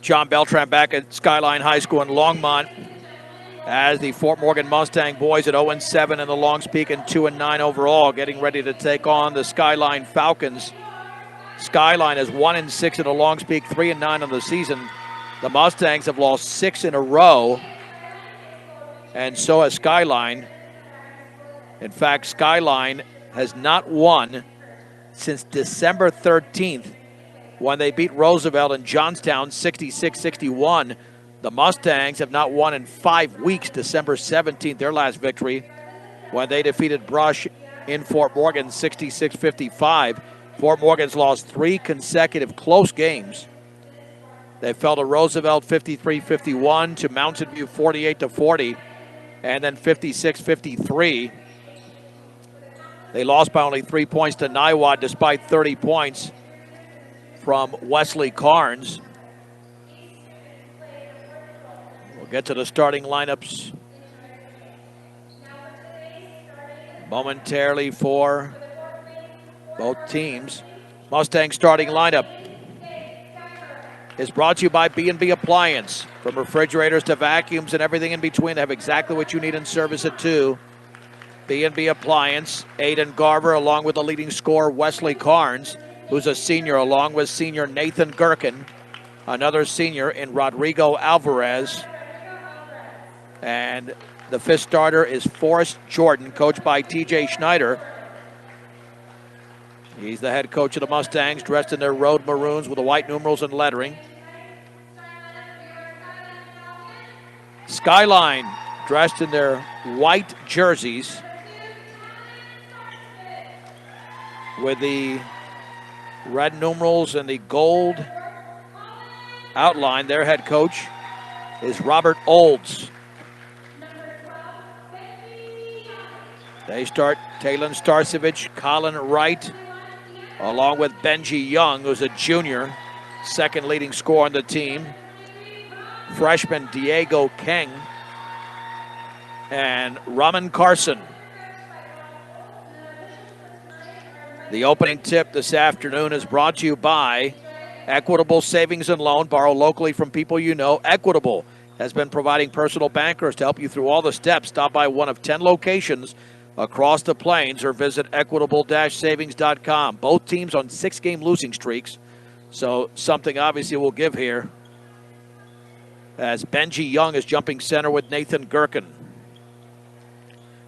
John Beltran back at Skyline High School in Longmont as the Fort Morgan Mustang boys at 0-7 in the Longs Peak and 2-9 overall, getting ready to take on the Skyline Falcons. Skyline is 1-6 in the Longs Peak, 3-9 on the season. The Mustangs have lost 6 in a row, and so has Skyline. In fact, Skyline has not won since December 13th when they beat Roosevelt in Johnstown 66-61. The Mustangs have not won in 5 weeks, December 17th, their last victory, when they defeated Brush in Fort Morgan 66-55. Fort Morgan's lost 3 consecutive close games. They fell to Roosevelt 53-51, to Mountain View 48-40, and then 56-53. They lost by only 3 points to Niwot despite 30 points from Wesley Carnes. We'll get to the starting lineups momentarily for both teams. Mustang starting lineup is brought to you by B&B Appliance. From refrigerators to vacuums and everything in between, they have exactly what you need in service at 2. B&B Appliance, Aiden Garver, along with the leading scorer Wesley Carnes, who's a senior, along with senior Nathan Gherkin, another senior in Rodrigo Alvarez. And the fifth starter is Forrest Jordan, coached by TJ Schneider. He's the head coach of the Mustangs, dressed in their road maroons with the white numerals and lettering. Skyline, dressed in their white jerseys with the red numerals and the gold outline. Their head coach is Robert Olds. They start Talon Starcevich, Colin Wright, along with Benji Young, who's a junior, second leading scorer on the team. Freshman Diego Keng and Raman Carson. The opening tip this afternoon is brought to you by Equitable Savings and Loan. Borrow locally from people you know. Equitable has been providing personal bankers to help you through all the steps. Stop by one of 10 locations across the plains or visit equitable-savings.com. Both teams on 6-game losing streaks, so something obviously will give here as Benji Young is jumping center with Nathan Gherkin.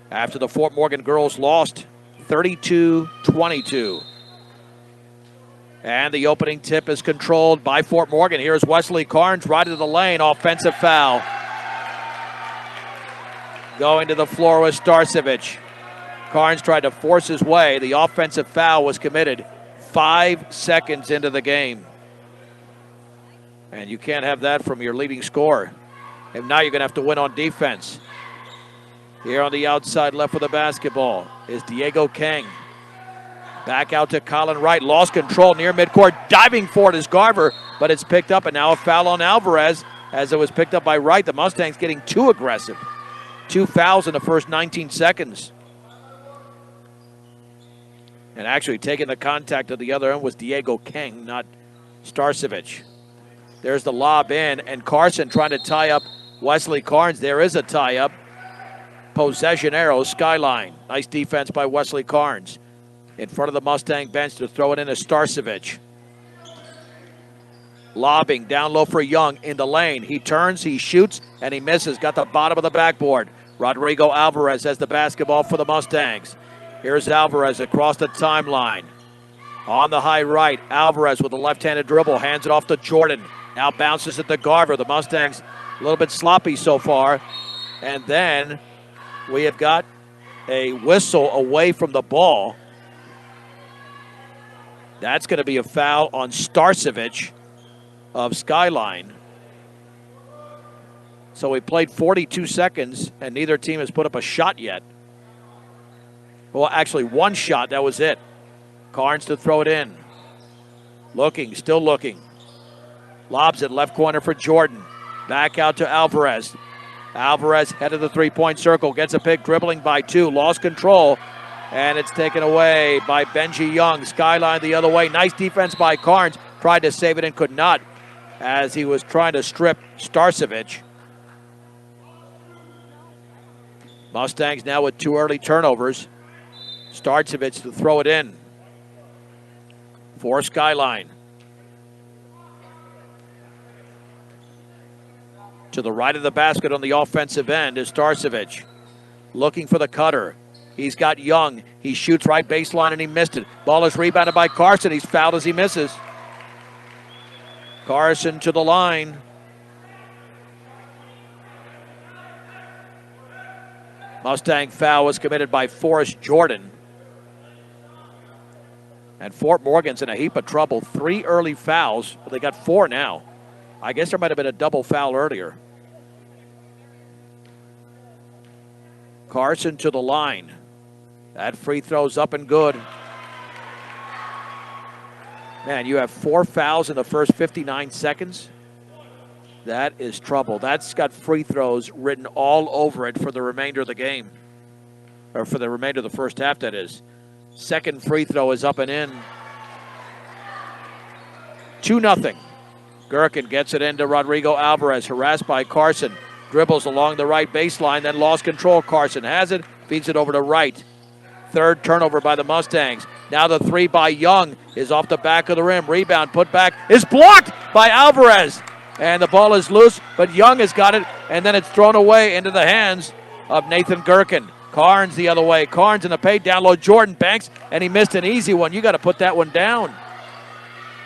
After the Fort Morgan girls lost 32-22. And the opening tip is controlled by Fort Morgan. Here's Wesley Carnes right into the lane. Offensive foul. Going to the floor with Starcevich. Carnes tried to force his way. The offensive foul was committed 5 seconds into the game. And you can't have that from your leading scorer. And now you're going to have to win on defense. Here on the outside left with the basketball is Diego Keng. Back out to Colin Wright. Lost control near midcourt. Diving for it is Garver, but it's picked up, and now a foul on Alvarez as it was picked up by Wright. The Mustangs getting too aggressive. 2 fouls in the first 19 seconds. And actually taking the contact at the other end was Diego Keng, not Starcevich. There's the lob in, and Carson trying to tie up Wesley Carnes. There is a tie-up. Possession arrow, Skyline. Nice defense by Wesley Carnes. In front of the Mustang bench to throw it in to Starcevich. Lobbing down low for Young in the lane. He turns, he shoots, and he misses. Got the bottom of the backboard. Rodrigo Alvarez has the basketball for the Mustangs. Here's Alvarez across the timeline. On the high right, Alvarez with a left-handed dribble. Hands it off to Jordan. Now bounces it to Garver. The Mustangs a little bit sloppy so far. And then we have got a whistle away from the ball. That's going to be a foul on Starcevich of Skyline. So we played 42 seconds, and neither team has put up a shot yet. Well, actually, one shot. That was it. Carnes to throw it in. Looking, still looking. Lobs it left corner for Jordan. Back out to Alvarez. Alvarez head of the three-point circle. Gets a pick, dribbling by 2. Lost control. And it's taken away by Benji Young. Skyline the other way. Nice defense by Carnes. Tried to save it and could not. as he was trying to strip Starcevic. Mustangs now with 2 early turnovers. Starcevic to throw it in for Skyline. To the right of the basket on the offensive end is Starcevic. Looking for the cutter. He's got Young. He shoots right baseline and he missed it. Ball is rebounded by Carson. He's fouled as he misses. Carson to the line. Mustang foul was committed by Forrest Jordan. And Fort Morgan's in a heap of trouble. 3 early fouls, but they got 4 now. I guess there might have been a double foul earlier. Carson to the line. That free throw's up and good. Man, you have 4 fouls in the first 59 seconds. That is trouble. That's got free throws written all over it for the remainder of the game. Or for the remainder of the first half, that is. Second free throw is up and in. 2-0. Gherkin gets it into Rodrigo Alvarez, harassed by Carson. Dribbles along the right baseline, then lost control. Carson has it, feeds it over to Wright. Third turnover by the Mustangs. Now the 3 by Young is off the back of the rim. Rebound put back is blocked by Alvarez. And the ball is loose, but Young has got it, and then it's thrown away into the hands of Nathan Gherkin. Carnes the other way. Carnes in the paint, down low. Jordan Banks, and he missed an easy one. You got to put that one down.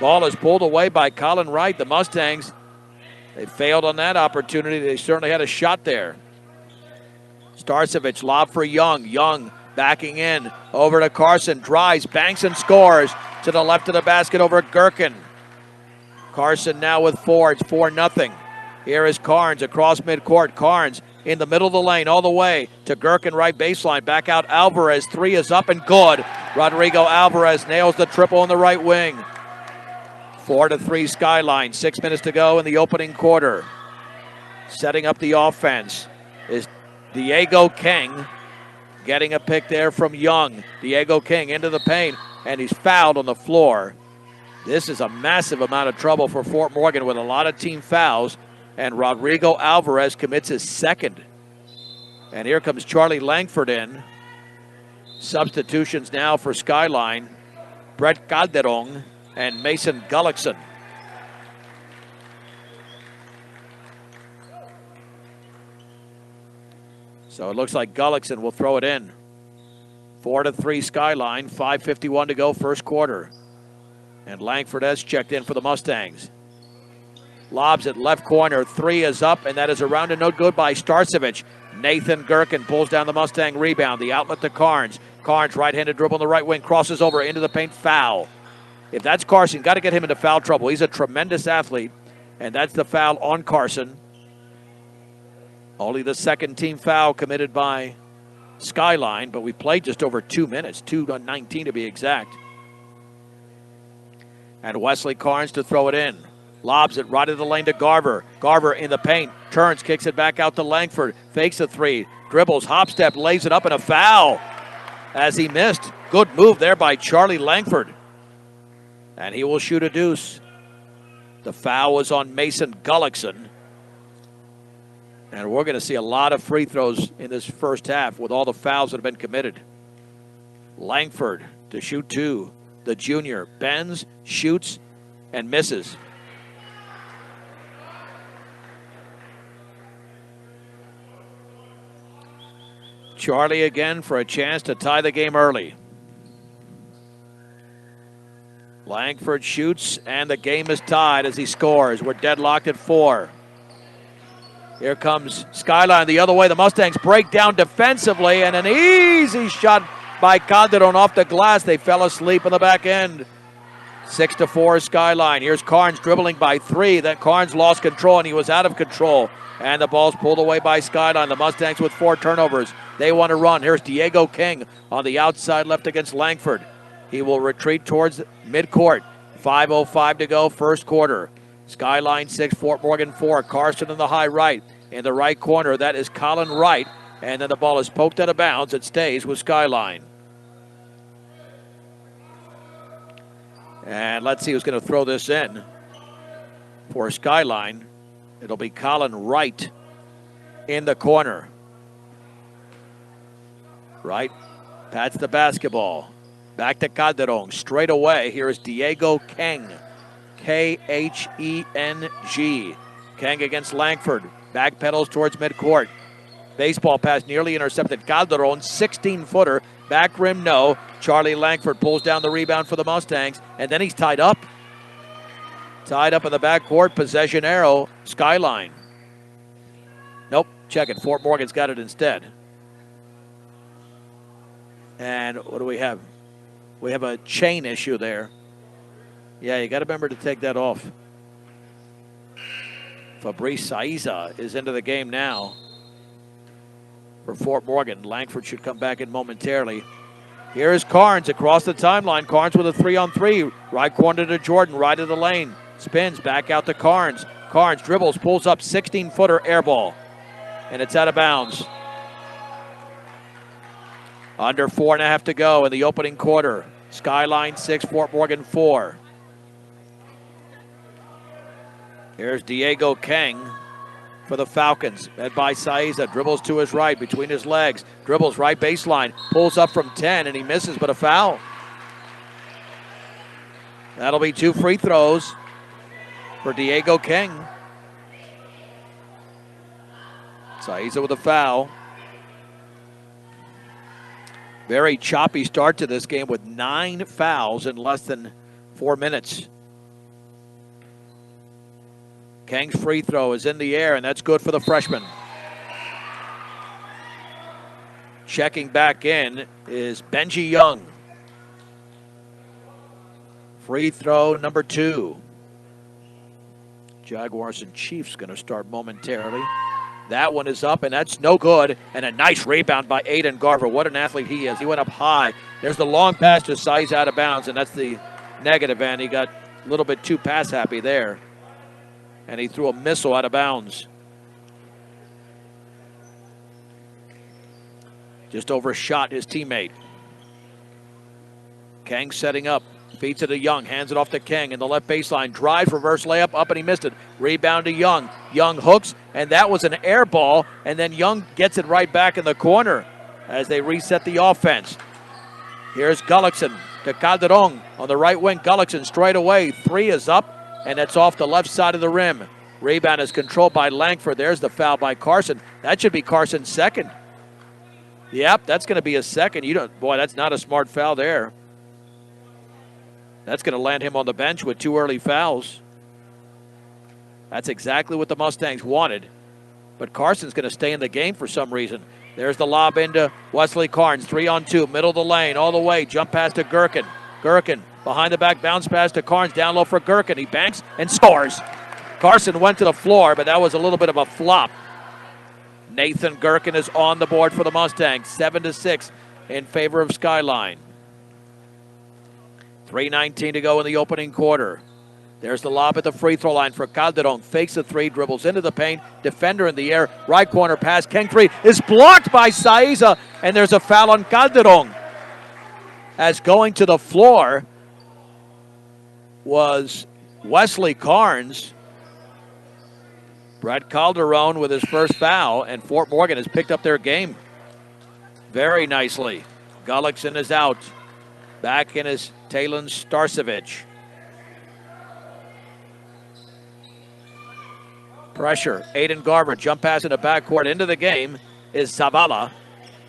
Ball is pulled away by Colin Wright. The Mustangs, they failed on that opportunity. They certainly had a shot there. Starcevic, lob for Young. Young backing in, over to Carson. Drives, banks, and scores. To the left of the basket over Gherkin. Carson now with 4. It's 4-0. Here is Carnes across midcourt. Carnes in the middle of the lane all the way to Gherkin right baseline. Back out Alvarez. 3 is up and good. Rodrigo Alvarez nails the triple on the right wing. 4-3 Skyline. 6 minutes to go in the opening quarter. Setting up the offense is Diego King. Getting a pick there from Young. Diego King into the paint, and he's fouled on the floor. This is a massive amount of trouble for Fort Morgan with a lot of team fouls, and Rodrigo Alvarez commits his second. And here comes Charlie Langford in. Substitutions now for Skyline. Brett Calderon and Mason Gullickson. So it looks like Gullickson will throw it in. 4-3 Skyline, 5:51 to go first quarter. And Langford has checked in for the Mustangs. Lobs at left corner. 3 is up, and that is around and no good by Starcevic. Nathan Gherkin pulls down the Mustang rebound. The outlet to Carnes. Carnes right-handed dribble on the right wing. Crosses over into the paint. Foul. If that's Carson, got to get him into foul trouble. He's a tremendous athlete, and that's the foul on Carson. Only the second team foul committed by Skyline, but we played just over 2 minutes, 2:19 to be exact. And Wesley Carnes to throw it in. Lobs it right of the lane to Garver. Garver in the paint, turns, kicks it back out to Langford. Fakes a 3, dribbles, hop step, lays it up, and a foul as he missed. Good move there by Charlie Langford. And he will shoot a deuce. The foul was on Mason Gullickson. And we're going to see a lot of free throws in this first half with all the fouls that have been committed. Langford to shoot 2. The junior bends, shoots, and misses. Charlie again for a chance to tie the game early. Langford shoots, and the game is tied as he scores. We're deadlocked at 4. Here comes Skyline the other way. The Mustangs break down defensively, and an easy shot by Calderon off the glass. They fell asleep in the back end. 6-4 Skyline. Here's Carnes dribbling by 3. Then Carnes lost control, and he was out of control. And the ball's pulled away by Skyline. The Mustangs with 4 turnovers. They want to run. Here's Diego King on the outside left against Langford. He will retreat towards midcourt. 5:05 to go, first quarter. Skyline 6, Fort Morgan 4. Carson in the high right. In the right corner, that is Colin Wright. And then the ball is poked out of bounds. It stays with Skyline. And let's see who's going to throw this in. For Skyline, it'll be Colin Wright in the corner. Wright pats the basketball. Back to Calderon. Straight away, here is Diego Keng. K-H-E-N-G. Keng against Langford. Back pedals towards midcourt. Baseball pass nearly intercepted. Calderon, 16-footer. Back rim, no. Charlie Langford pulls down the rebound for the Mustangs, and then he's tied up. Tied up in the backcourt. Possession arrow. Skyline. Nope. Check it. Fort Morgan's got it instead. And what do we have? We have a chain issue there. Yeah, you got to remember to take that off. Fabrice Saiza is into the game now for Fort Morgan. Langford should come back in momentarily. Here is Carnes across the timeline. Carnes with a 3-on-3. Right corner to Jordan, right of the lane. Spins back out to Carnes. Carnes dribbles, pulls up, 16-footer air ball. And it's out of bounds. Under 4.5 to go in the opening quarter. Skyline 6, Fort Morgan 4. Here's Diego Keng for the Falcons. Led by Saiza. Dribbles to his right between his legs. Dribbles right baseline. Pulls up from 10 and he misses, but a foul. That'll be 2 free throws for Diego Keng. Saiza with a foul. Very choppy start to this game with 9 fouls in less than 4 minutes. Keng's free throw is in the air, and that's good for the freshman. Checking back in is Benji Young. Free throw number 2. Jaguars and Chiefs going to start momentarily. That one is up, and that's no good. And a nice rebound by Aiden Garver. What an athlete he is. He went up high. There's the long pass to Saiz out of bounds, and that's the negative end. He got a little bit too pass happy there. And he threw a missile out of bounds. Just overshot his teammate. Keng setting up. Feeds it to Young. Hands it off to Keng in the left baseline. Drives, reverse layup, up, and he missed it. Rebound to Young. Young hooks, and that was an air ball. And then Young gets it right back in the corner as they reset the offense. Here's Gullickson to Calderon on the right wing. Gullickson straight away. 3 is up, and it's off the left side of the rim. Rebound is controlled by Langford. There's the foul by Carson. That should be Carson's second. Yep, that's going to be a second. Boy, that's not a smart foul there. That's going to land him on the bench with 2 early fouls. That's exactly what the Mustangs wanted. But Carson's going to stay in the game for some reason. There's the lob into Wesley Carnes. 3-on-2, middle of the lane, all the way. Jump pass to Gherkin. Gherkin behind the back, bounce pass to Carnes. Down low for Gherkin. He banks and scores. Carson went to the floor, but that was a little bit of a flop. Nathan Gherkin is on the board for the Mustangs. 7-6 in favor of Skyline. 3:19 to go in the opening quarter. There's the lob at the free throw line for Calderon. Fakes the 3, dribbles into the paint. Defender in the air. Right corner pass. Keng 3 is blocked by Saiza, and there's a foul on Calderon. As going to the floor was Wesley Carnes. Brett Calderon with his first foul, and Fort Morgan has picked up their game very nicely. Gullickson is out. Back in is Talon Starcevic. Pressure. Aiden Garver. Jump pass in the backcourt. Into the game is Zavala.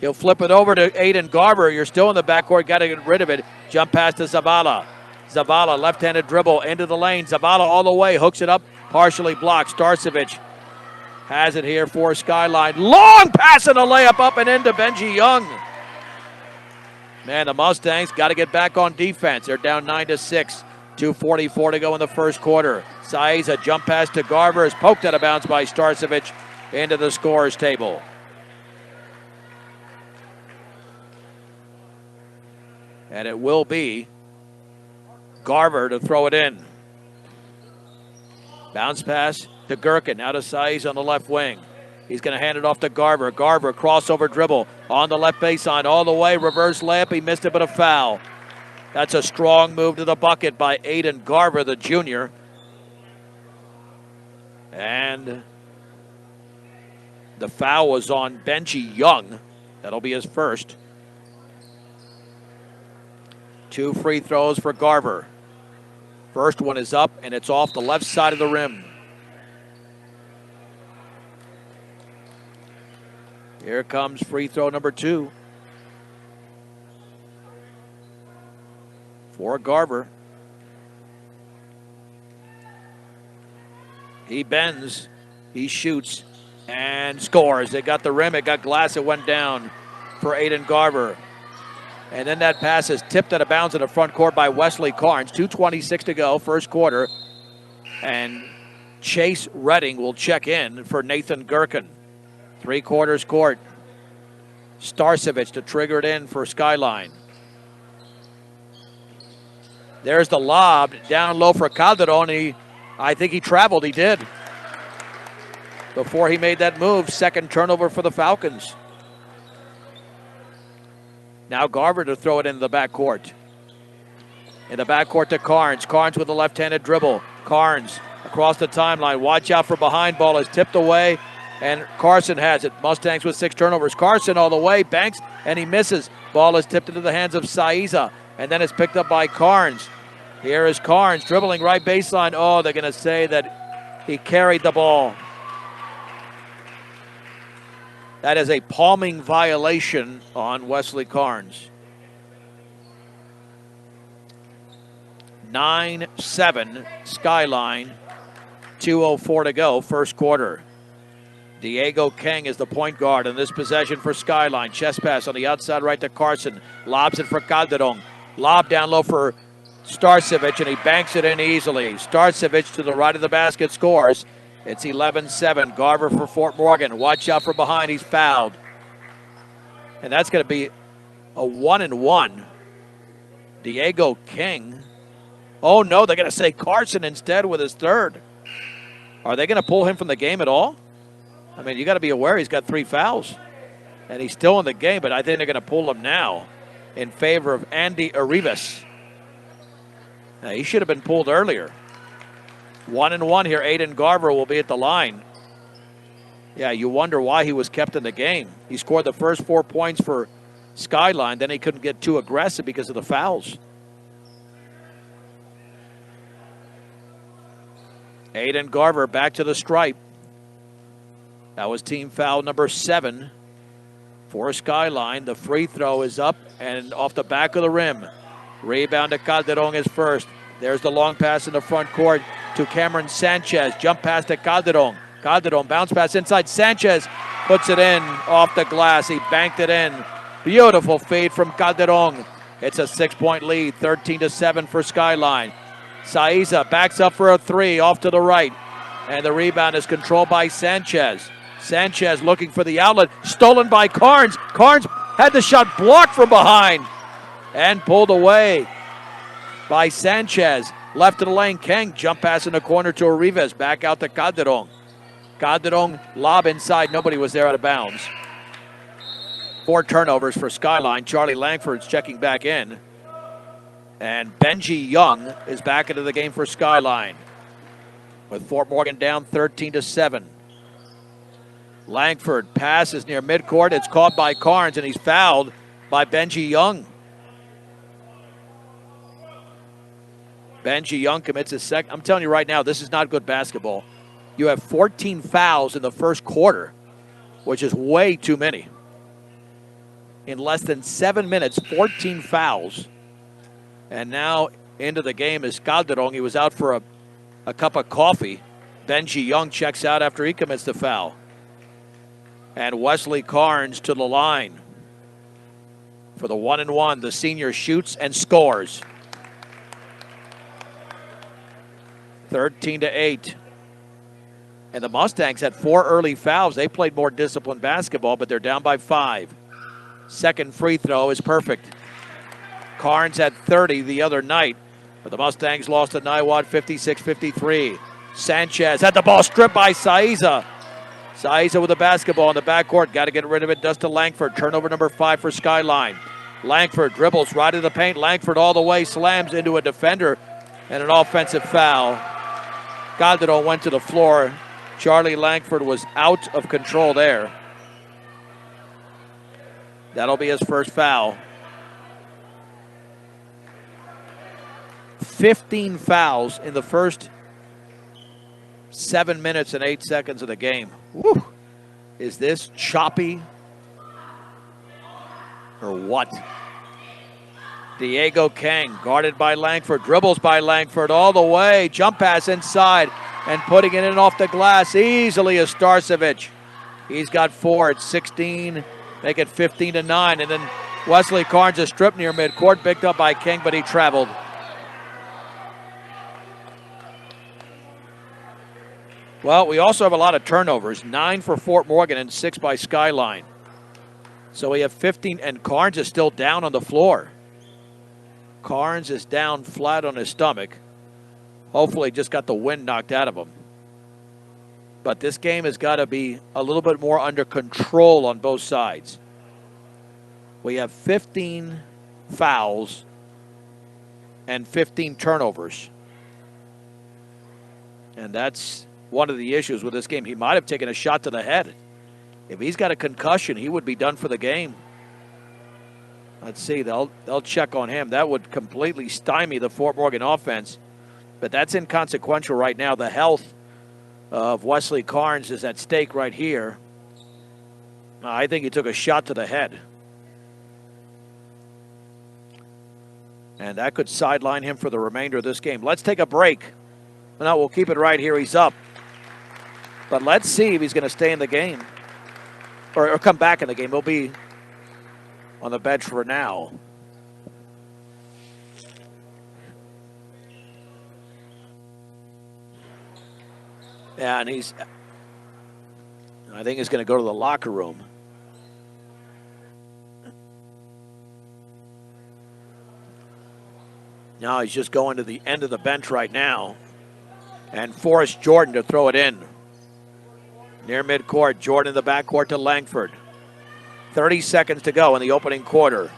He'll flip it over to Aiden Garver. You're still in the backcourt. Got to get rid of it. Jump pass to Zavala. Zavala, left-handed dribble into the lane. Zavala all the way. Hooks it up. Partially blocked. Starcevic has it here for Skyline. Long pass and a layup up and into Benji Young. Man, the Mustangs got to get back on defense. They're down 9-6. 2:44 to go in the first quarter. Saiz, a jump pass to Garver, is poked out of bounds by Starcevic into the scorer's table. And it will be Garver to throw it in. Bounce pass to Gherkin, out of Saiz on the left wing. He's going to hand it off to Garver. Garver, crossover dribble on the left baseline, all the way, reverse layup. He missed it, but a foul. That's a strong move to the bucket by Aiden Garver, the junior. And the foul was on Benji Young. That'll be his first. 2 free throws for Garver. First one is up, and it's off the left side of the rim. Here comes free throw number 2 for Garver. He bends, he shoots, and scores. It got the rim, it got glass, it went down for Aiden Garver. And then that pass is tipped out of bounds in the front court by Wesley Carnes. 2:26 to go, first quarter. And Chase Redding will check in for Nathan Gherkin. 3/4 court. Starcevic to trigger it in for Skyline. There's the lob down low for Calderon. I think he traveled. He did. Before he made that move, second turnover for the Falcons. Now Garver to throw it into the backcourt. In the backcourt to Carnes. Carnes with a left-handed dribble. Carnes across the timeline. Watch out for behind. Ball is tipped away, and Carson has it. Mustangs with 6 turnovers. Carson all the way, banks, and he misses. Ball is tipped into the hands of Saiza, and then it's picked up by Carnes. Here is Carnes dribbling right baseline. Oh, they're going to say that he carried the ball. That is a palming violation on Wesley Carnes. 9-7 Skyline. 2:04 to go, first quarter. Diego King is the point guard in this possession for Skyline. Chest pass on the outside right to Carson. Lobs it for Calderon. Lob down low for Starcevic, and he banks it in easily. Starcevic to the right of the basket scores. It's 11-7. Garver for Fort Morgan. Watch out for behind. He's fouled. And that's going to be a 1-and-1. Diego King. Oh, no, they're going to say Carson instead with his third. Are they going to pull him from the game at all? I mean, you got to be aware he's got 3 fouls. And he's still in the game, but I think they're going to pull him now in favor of Andy Arribas. Now, he should have been pulled earlier. 1-and-1 here. Aiden Garver will be at the line. Yeah, you wonder why he was kept in the game. He scored the first 4 points for Skyline. Then he couldn't get too aggressive because of the fouls. Aiden Garver back to the stripe. That was team foul number 7 for Skyline. The free throw is up and off the back of the rim. Rebound to Calderon is first. There's the long pass in the front court to Cameron Sanchez. Jump pass to Calderon. Calderon bounce pass inside. Sanchez puts it in off the glass. He banked it in. Beautiful feed from Calderon. It's a 6-point lead, 13-7 for Skyline. Saiza backs up for a 3 off to the right. And the rebound is controlled by Sanchez. Sanchez looking for the outlet. Stolen by Carnes. Carnes had the shot blocked from behind and pulled away by Sanchez. Left to the lane, King. Jump pass in the corner to Arribas. Back out to Calderon. Calderon, lob inside. Nobody was there out of bounds. 4 turnovers for Skyline. Charlie Langford's checking back in. And Benji Young is back into the game for Skyline. With Fort Morgan down 13-7. Langford passes near midcourt. It's caught by Carnes, and he's fouled by Benji Young. Benji Young commits his second. I'm telling you right now, this is not good basketball. You have 14 fouls in the first quarter, which is way too many. In less than 7 minutes, 14 fouls. And now into the game is Calderon. He was out for a cup of coffee. Benji Young checks out after he commits the foul. And Wesley Carnes to the line for the 1-and-1. The senior shoots and scores. 13-8. And the Mustangs had 4 early fouls. They played more disciplined basketball, but they're down by 5. Second free throw is perfect. Carnes had 30 the other night, but the Mustangs lost to Niwot 56-53. Sanchez had the ball stripped by Saiza. Saiza with the basketball in the backcourt. Got to get rid of it. Does to Langford. Turnover number 5 for Skyline. Langford dribbles right in the paint. Langford all the way. Slams into a defender. And an offensive foul. Calderon went to the floor Charlie Langford was out of control there. That'll be his first foul. 15 fouls in the first 7 minutes and 8 seconds of the game. Woo. Is this choppy or what? Diego Kang, guarded by Langford, dribbles by Langford all the way. Jump pass inside and putting it in off the glass easily is Starcevic. He's got 4 at 16, make it 15-9. And then Wesley Carnes is stripped near midcourt, picked up by King, but he traveled. Well, we also have a lot of turnovers, 9 for Fort Morgan and 6 by Skyline. So we have 15, and Carnes is still down on the floor. Carnes is down flat on his stomach. Hopefully just got the wind knocked out of him. But this game has got to be a little bit more under control on both sides. We have 15 fouls and 15 turnovers. And that's one of the issues with this game. He might have taken a shot to the head. If he's got a concussion, he would be done for the game. Let's see, they'll check on him. That would completely stymie the Fort Morgan offense. But that's inconsequential right now. The health of Wesley Carnes is at stake right here. I think he took a shot to the head. And that could sideline him for the remainder of this game. Let's take a break. No, we'll keep it right here. He's up. But let's see if he's going to stay in the game or come back in the game. He'll be on the bench for now. Yeah, and I think he's going to go to the locker room. Now he's just going to the end of the bench right now. And Forrest Jordan to throw it in. Near midcourt, Jordan in the backcourt to Langford. 30 seconds to go in the opening quarter.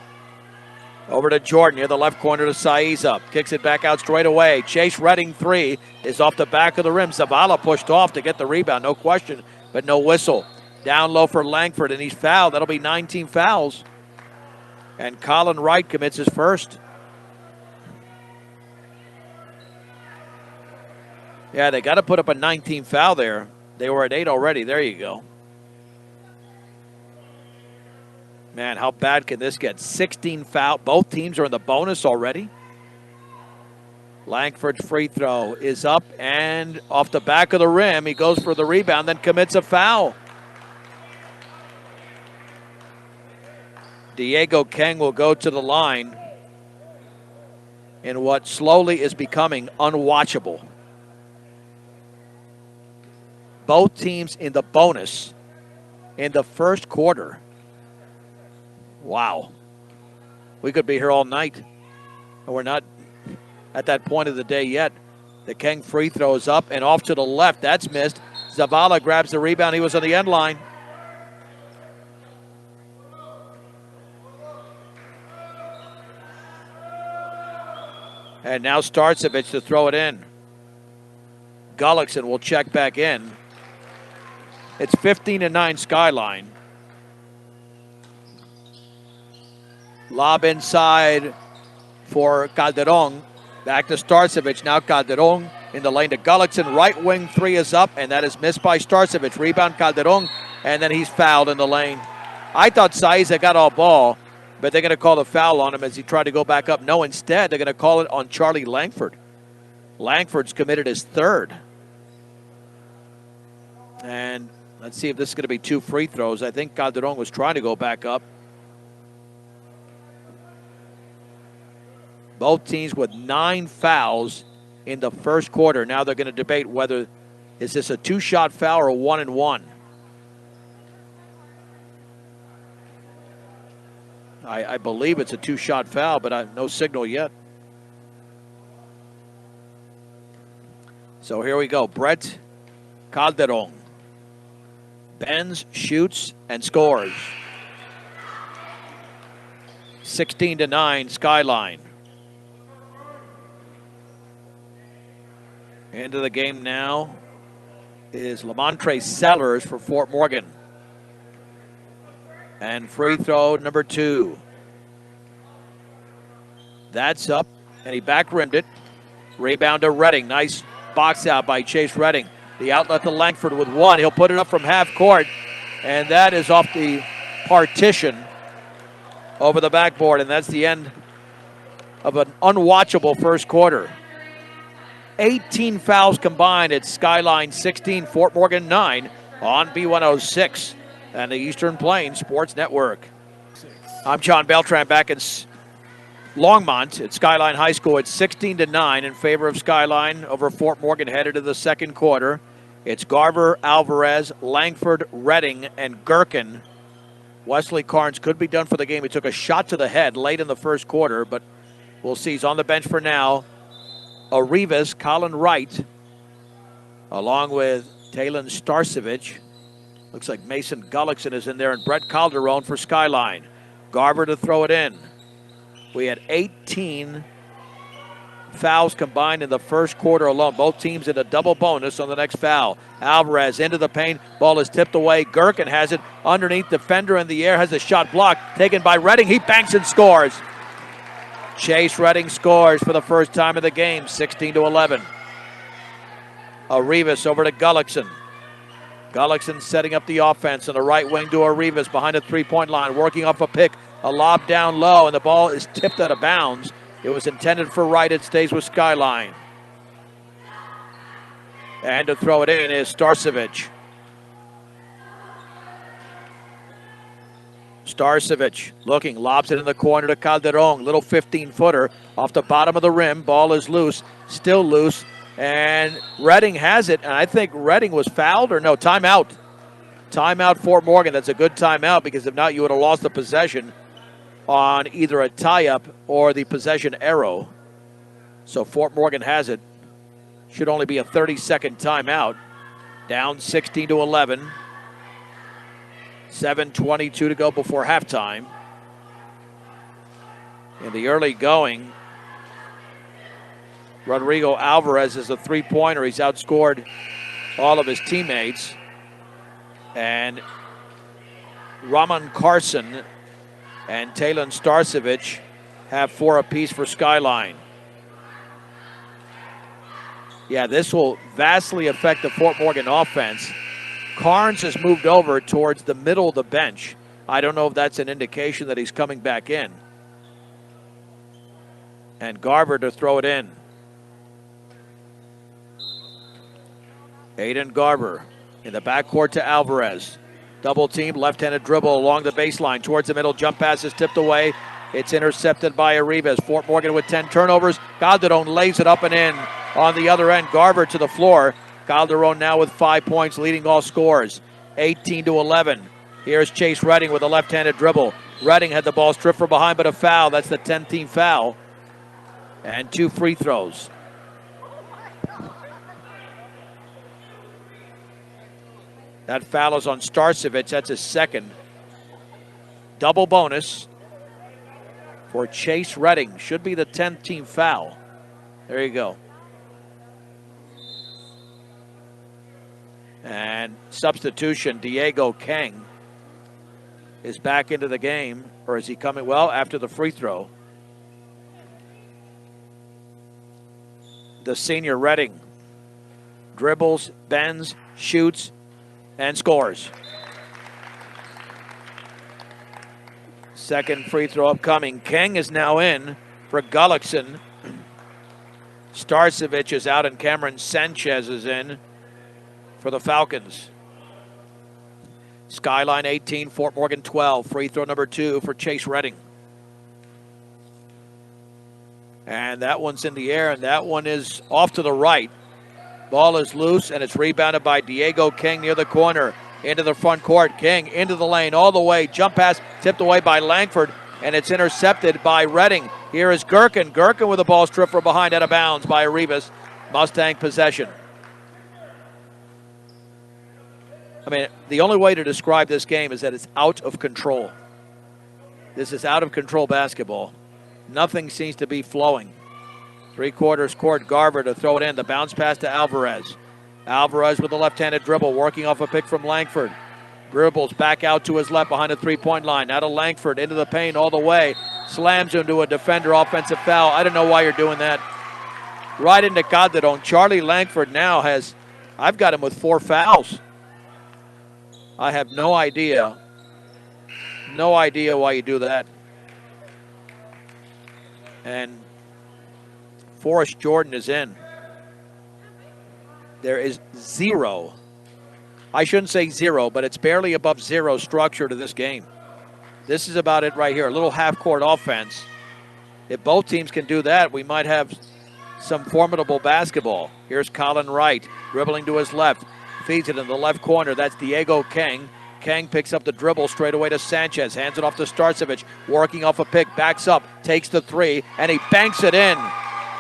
Over to Jordan near the left corner to Saiza. Kicks it back out straight away. Chase Redding 3 is off the back of the rim. Zavala pushed off to get the rebound, no question, but no whistle. Down low for Langford, and he's fouled. That'll be 19 fouls. And Colin Wright commits his first. Yeah, they got to put up a 19 foul there. They were at 8 already. There you go. Man, how bad can this get? 16 foul. Both teams are in the bonus already. Langford's free throw is up and off the back of the rim. He goes for the rebound, then commits a foul. Diego Kang will go to the line in what slowly is becoming unwatchable. Both teams in the bonus in the first quarter. Wow. We could be here all night. And we're not at that point of the day yet. The Kang free throw is up and off to the left. That's missed. Zavala grabs the rebound. He was on the end line. And now Starcevic to throw it in. Gullickson will check back in. It's 15-9 Skyline. Lob inside for Calderon. Back to Starcevic. Now Calderon in the lane to Gullickson. Right wing 3 is up, and that is missed by Starcevic. Rebound Calderon, and then he's fouled in the lane. I thought Saiza got all ball, but they're going to call the foul on him as he tried to go back up. No, instead, they're going to call it on Charlie Langford. Langford's committed his third. And let's see if this is going to be 2 free throws. I think Calderon was trying to go back up. Both teams with 9 fouls in the first quarter. Now they're going to debate whether is this a 2-shot foul or a 1-and-1. I believe it's a 2-shot foul, but no signal yet. So here we go. Brett Calderon bends, shoots, and scores. 16-9 Skyline. Into the game now is Lamontre Sellers for Fort Morgan. And free throw number 2. That's up, and he back rimmed it. Rebound to Redding. Nice box out by Chase Redding. The outlet to Langford with 1. He'll put it up from half court, and that is off the partition over the backboard, and that's the end of an unwatchable first quarter. 18 fouls combined at Skyline 16, Fort Morgan 9 on B106 and the Eastern Plains Sports Network. I'm John Beltran back in Longmont at Skyline High School. It's 16-9 in favor of Skyline over Fort Morgan headed to the second quarter. It's Garver, Alvarez, Langford, Redding, and Gherkin. Wesley Carnes could be done for the game. He took a shot to the head late in the first quarter, but we'll see. He's on the bench for now. Arrivas, Colin Wright, along with Talon Starcevich. Looks like Mason Gullickson is in there, and Brett Calderon for Skyline. Garver to throw it in. We had 18 fouls combined in the first quarter alone. Both teams in a double bonus on the next foul. Alvarez into the paint. Ball is tipped away. Gherkin has it underneath. Defender in the air has a shot blocked. Taken by Redding. He banks and scores. Chase Redding scores for the first time of the game, 16-11. Arrivas over to Gullickson. Gullickson setting up the offense on the right wing to Arrivas behind the three-point line, working off a pick. A lob down low, and the ball is tipped out of bounds. It was intended for Wright. It stays with Skyline. And to throw it in is Starcevich. Starcevich looking, lobs it in the corner to Calderon. Little 15-footer off the bottom of the rim. Ball is loose, still loose. And Redding has it, and I think Redding was fouled, or no, timeout. Timeout Fort Morgan. That's a good timeout, because if not, you would have lost the possession on either a tie-up or the possession arrow. So Fort Morgan has it. Should only be a 30-second timeout. Down 16-11. 7:22 to go before halftime. In the early going, Rodrigo Alvarez is a three-pointer. He's outscored all of his teammates. And Raman Carson and Talon Starcevich have 4 apiece for Skyline. Yeah, this will vastly affect the Fort Morgan offense. Carnes has moved over towards the middle of the bench. I don't know if that's an indication that he's coming back in. And Garver to throw it in. Aiden Garver in the backcourt to Alvarez. Double team, left-handed dribble along the baseline towards the middle. Jump pass is tipped away. It's intercepted by Arribas. Fort Morgan with 10 turnovers. Calderon lays it up and in on the other end. Garver to the floor. Calderon now with 5 points, leading all scores. 18-11. Here's Chase Redding with a left-handed dribble. Redding had the ball stripped from behind, but a foul. That's the 10th team foul. And 2 free throws. That foul is on Starcevich. That's his second. Double bonus for Chase Redding. Should be the 10th team foul. There you go. And substitution, Diego Kang is back into the game. Or is he coming? Well, after the free throw. The senior Redding dribbles, bends, shoots, and scores. Second free throw upcoming. Kang is now in for Gullickson. Starcevich is out and Cameron Sanchez is in for the Falcons. Skyline 18, Fort Morgan 12. Free throw number 2 for Chase Redding. And that one's in the air, and that one is off to the right. Ball is loose, and it's rebounded by Diego King near the corner. Into the front court. King into the lane all the way. Jump pass tipped away by Langford, and it's intercepted by Redding. Here is Gherkin. Gherkin with the ball stripped from behind, out of bounds by Arribas. Mustang possession. I mean, the only way to describe this game is that it's out of control. This is out of control basketball. Nothing seems to be flowing. Three-quarters court, Garver to throw it in. The bounce pass to Alvarez. Alvarez with a left-handed dribble, working off a pick from Langford. Dribbles back out to his left behind the three-point line. Now to Langford, into the paint all the way. Slams into a defender, offensive foul. I don't know why you're doing that. Right into Calderon. Charlie Langford now has, I've got him with 4 fouls. I have no idea. No idea why you do that. And Forrest Jordan is in. There is zero. I shouldn't say zero, but it's barely above zero structure to this game. This is about it right here. A little half-court offense. If both teams can do that, we might have some formidable basketball. Here's Colin Wright dribbling to his left. Feeds it in the left corner. That's Diego Kang. Kang picks up the dribble straight away to Sanchez. Hands it off to Starcevic. Working off a pick. Backs up. Takes the three. And he banks it in.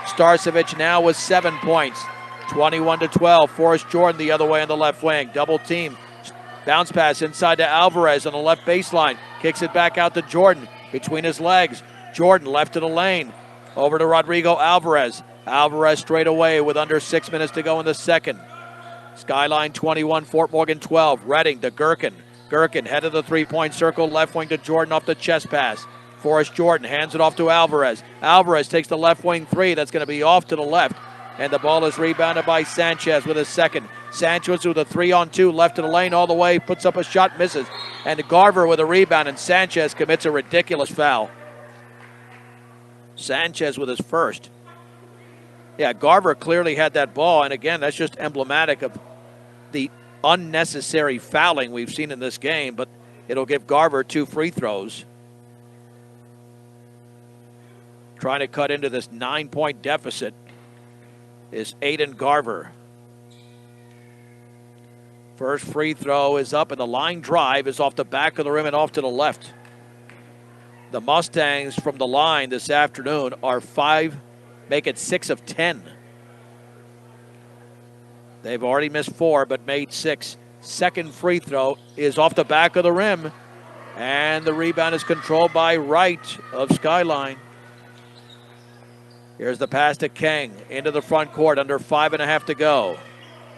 Starcevic now with 7 points. 21-12. Forrest Jordan the other way on the left wing. Double team. Bounce pass inside to Alvarez on the left baseline. Kicks it back out to Jordan. Between his legs. Jordan left to the lane. Over to Rodrigo Alvarez. Alvarez straight away with under 6 minutes to go in the second. Skyline 21, Fort Morgan 12. Redding to Gherkin. Gherkin head of the three-point circle. Left wing to Jordan off the chest pass. Forrest Jordan hands it off to Alvarez. Alvarez takes the left wing three. That's going to be off to the left. And the ball is rebounded by Sanchez with his second. Sanchez with a 3-on-2 left to the lane all the way. Puts up a shot, misses. And Garver with a rebound. And Sanchez commits a ridiculous foul. Sanchez with his first. Yeah, Garver clearly had that ball. And again, that's just emblematic of the unnecessary fouling we've seen in this game. But it'll give Garver 2 free throws. Trying to cut into this 9-point deficit is Aiden Garver. First free throw is up, and the line drive is off the back of the rim and off to the left. The Mustangs from the line this afternoon are make it 6 of 10. They've already missed 4, but made 6. Second free throw is off the back of the rim, and the rebound is controlled by Wright of Skyline. Here's the pass to Kang into the front court, under 5.5 to go.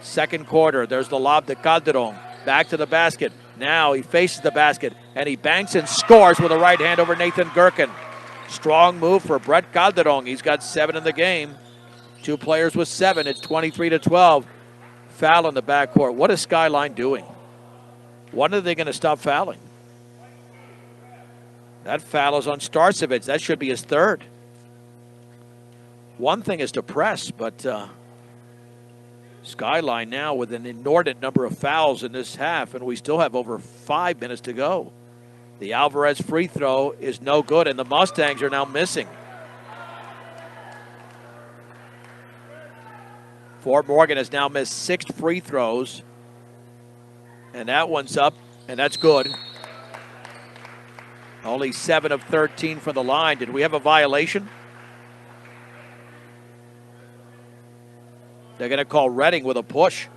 Second quarter, there's the lob to Calderon. Back to the basket. Now he faces the basket, and he banks and scores with a right hand over Nathan Gherkin. Strong move for Brett Calderon. He's got 7 in the game. 2 players with 7. It's 23-12. Foul in the backcourt. What is Skyline doing? When are they going to stop fouling? That foul is on Starcevic. That should be his third. One thing is to press, but Skyline now with an inordinate number of fouls in this half, and we still have over 5 minutes to go. The Alvarez free throw is no good, and the Mustangs are now missing. Fort Morgan has now missed 6 free throws, and that one's up, and that's good. Only 7 of 13 from the line. Did we have a violation? They're going to call Redding with a push.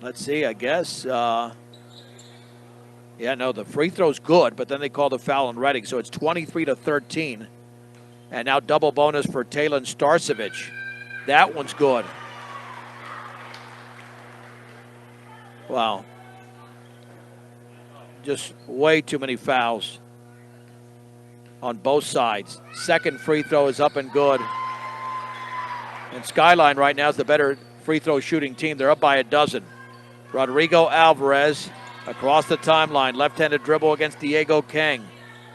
Let's see, I guess. Yeah, no, the free throw's good, but then they call the foul on Redding. So it's 23-13. And now double bonus for Talon Starcevic. That one's good. Wow. Just way too many fouls on both sides. Second free throw is up and good. And Skyline right now is the better free throw shooting team. They're up by a dozen. Rodrigo Alvarez across the timeline. Left-handed dribble against Diego Kang.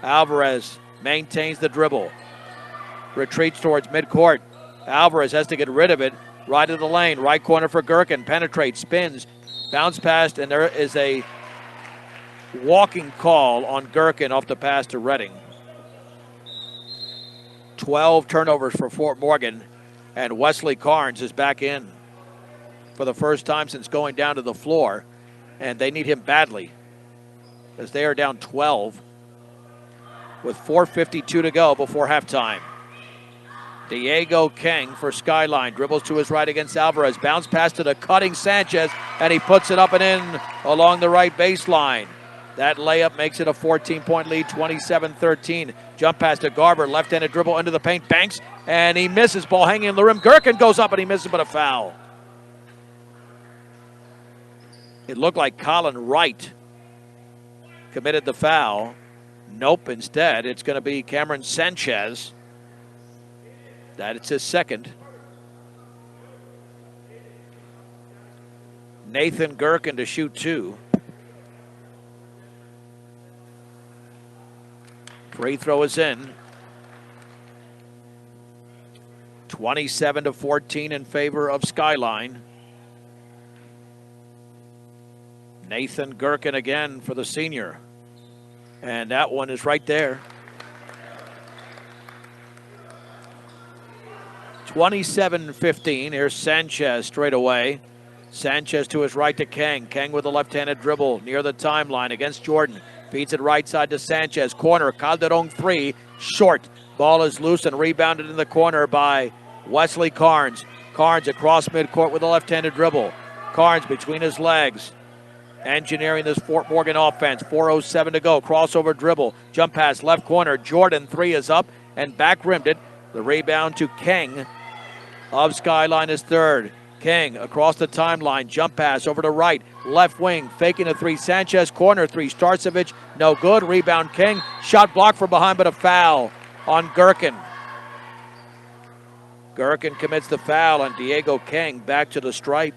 Alvarez maintains the dribble. Retreats towards midcourt. Alvarez has to get rid of it. Right of the lane. Right corner for Gherkin. Penetrates. Spins. Bounce past. And there is a walking call on Gherkin off the pass to Redding. 12 turnovers for Fort Morgan, and Wesley Carnes is back in for the first time since going down to the floor, and they need him badly as they are down 12 with 4:52 to go before halftime. Diego Kang for Skyline dribbles to his right against Alvarez. Bounce pass to the cutting Sanchez, and he puts it up and in along the right baseline. That layup makes it a 14-point lead, 27-13. Jump pass to Garber, left-handed dribble into the paint, banks, and he misses. Ball hanging in the rim. Gherkin goes up and he misses, but a foul. It looked like Colin Wright committed the foul. Nope, instead it's going to be Cameron Sanchez. That's his second. Nathan Gherkin to shoot two. Free throw is in. 27-14 in favor of Skyline. Nathan Gherkin again for the senior. And that one is right there. 27-15. Here's Sanchez straight away. Sanchez to his right to Kang. Kang with a left-handed dribble near the timeline against Jordan. Feeds it right side to Sanchez. Corner, Calderon three, short. Ball is loose and rebounded in the corner by Wesley Carnes. Carnes across midcourt with a left-handed dribble. Carnes between his legs. Engineering this Fort Morgan offense. 4:07 to go. Crossover dribble. Jump pass left corner. Jordan three is up and back rimmed it. The rebound to Kang of Skyline is third. King across the timeline, jump pass over to right, left wing, faking a three. Sanchez corner three. Starcevic, no good. Rebound King. Shot blocked from behind, but a foul on Gherkin. Gherkin commits the foul on Diego King. Back to the stripe.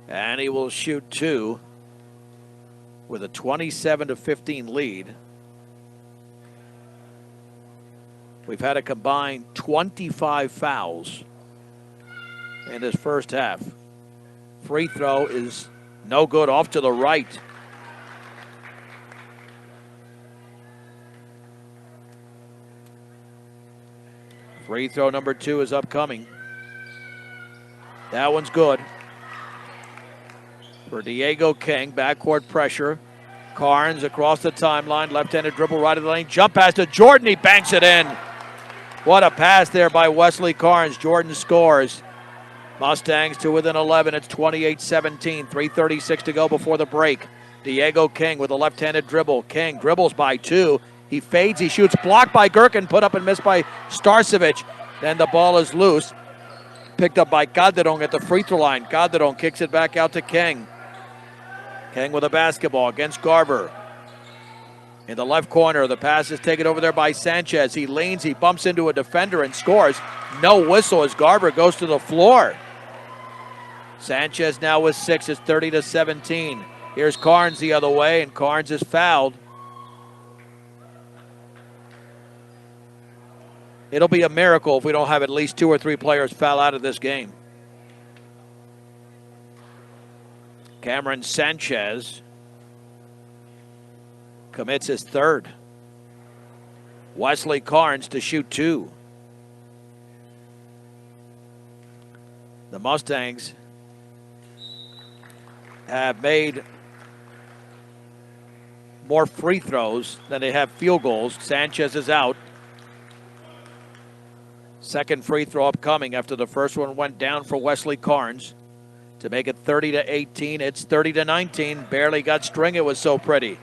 And he will shoot two with a 27-15 lead. We've had a combined 25 fouls in this first half. Free throw is no good, off to the right. Free throw number two is upcoming. That one's good. For Diego King, backcourt pressure. Carnes across the timeline, left-handed dribble right of the lane. Jump pass to Jordan, he banks it in. What a pass there by Wesley Carnes. Jordan scores. Mustangs to within 11. It's 28-17. 3:36 to go before the break. Diego King with a left-handed dribble. King dribbles by two. He fades, he shoots, blocked by Gherkin, put up and missed by Starcevic. Then the ball is loose. Picked up by Calderon at the free throw line. Calderon kicks it back out to King. King with a basketball against Garber. In the left corner, the pass is taken over there by Sanchez. He leans, he bumps into a defender and scores. No whistle as Garber goes to the floor. Sanchez now with six. It's 30-17. Here's Carnes the other way, and Carnes is fouled. It'll be a miracle if we don't have at least two or three players foul out of this game. Cameron Sanchez commits his third. Wesley Carnes to shoot two. The Mustangs have made more free throws than they have field goals. Sanchez is out. Second free throw upcoming after the first one went down for Wesley Carnes to make it 30-18. It's 30-19. Barely got string. It was so pretty.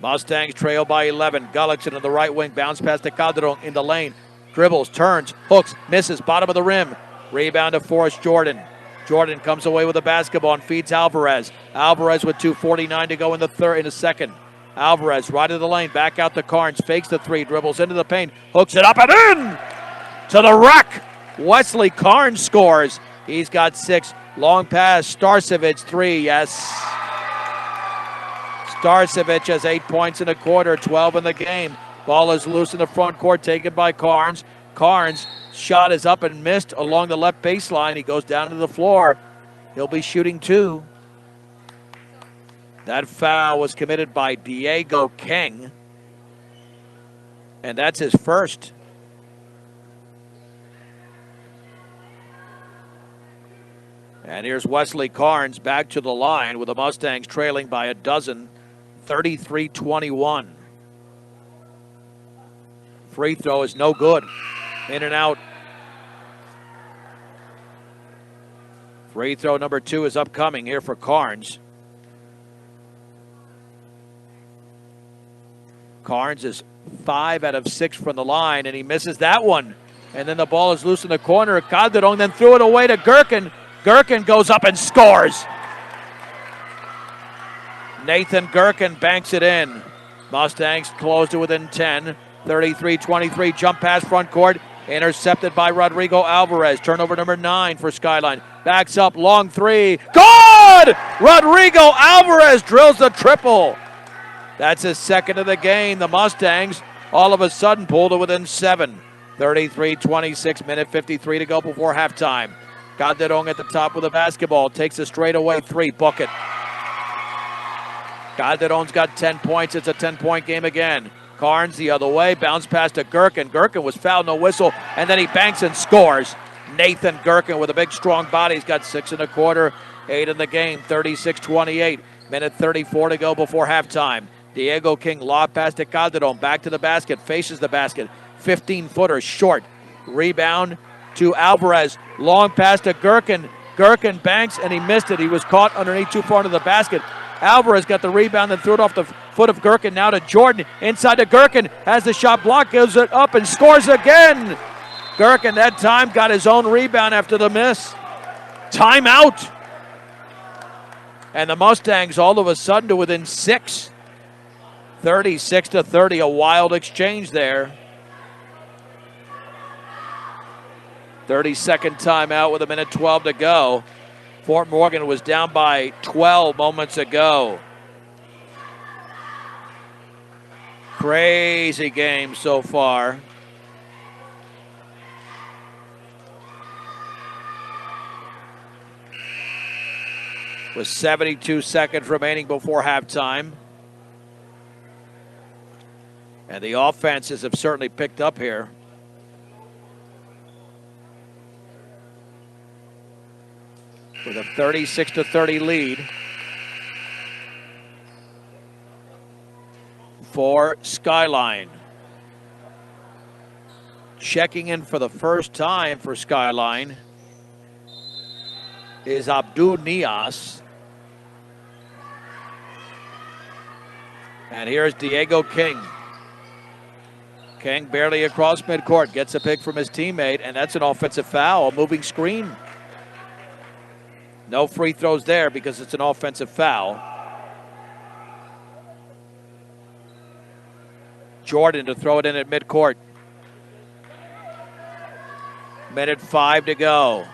Mustangs trail by 11. Gullickson in the right wing. Bounce pass to Calderon in the lane. Dribbles, turns, hooks, misses. Bottom of the rim. Rebound to Forrest Jordan. Jordan comes away with a basketball and feeds Alvarez. Alvarez with 2:49 to go in the second. Alvarez right of the lane. Back out to Carnes. Fakes the three. Dribbles into the paint. Hooks it up and in! To the rack. Wesley Carnes scores. He's got six. Long pass. Starcevic three. Yes. Starcevic has 8 points in a quarter, 12 in the game. Ball is loose in the front court, taken by Carnes. Carnes' shot is up and missed along the left baseline. He goes down to the floor. He'll be shooting two. That foul was committed by Diego King, and that's his first. And here's Wesley Carnes back to the line with the Mustangs trailing by a dozen, 33-21. Free throw is no good. In and out. Free throw number 2 is upcoming here for Carnes. Carnes is 5 out of 6 from the line, and he misses that one. And then the ball is loose in the corner. Calderon then threw it away to Gherkin. Gherkin goes up and scores. Nathan Gherkin banks it in. Mustangs closed to within 10. 33-23, jump pass front court. Intercepted by Rodrigo Alvarez. Turnover number 9 for Skyline. Backs up, long 3. Good! Rodrigo Alvarez drills the triple. That's his second of the game. The Mustangs all of a sudden pulled to within 7. 33-26, minute 53 to go before halftime. Calderon at the top with the basketball. Takes a straightaway 3. Book it. Calderon's got 10 points. It's a 10-point game again. Carnes the other way. Bounce pass to Gherkin. Gherkin was fouled, no whistle. And then he banks and scores. Nathan Gherkin with a big, strong body. He's got 6 1/4, 8 in the game. 36-28. Minute 34 to go before halftime. Diego King lob pass to Calderon. Back to the basket. Faces the basket. 15-footer short. Rebound to Alvarez. Long pass to Gherkin. Gherkin banks and he missed it. He was caught underneath too far into the basket. Alvarez got the rebound and threw it off the foot of Gherkin. Now to Jordan. Inside to Gherkin. Has the shot blocked. Gives it up and scores again. Gherkin that time got his own rebound after the miss. Timeout. And the Mustangs all of a sudden to within 6. 36-30. A wild exchange there. 32nd timeout with a minute 12 to go. Fort Morgan was down by 12 moments ago. Crazy game so far. With 72 seconds remaining before halftime. And the offenses have certainly picked up here. With a 36-30 lead for Skyline. Checking in for the first time for Skyline is Abdul Nias. And here's Diego King. King barely across midcourt, gets a pick from his teammate, and that's an offensive foul, a moving screen. No free throws there because it's an offensive foul. Jordan to throw it in at midcourt. Minute 5 to go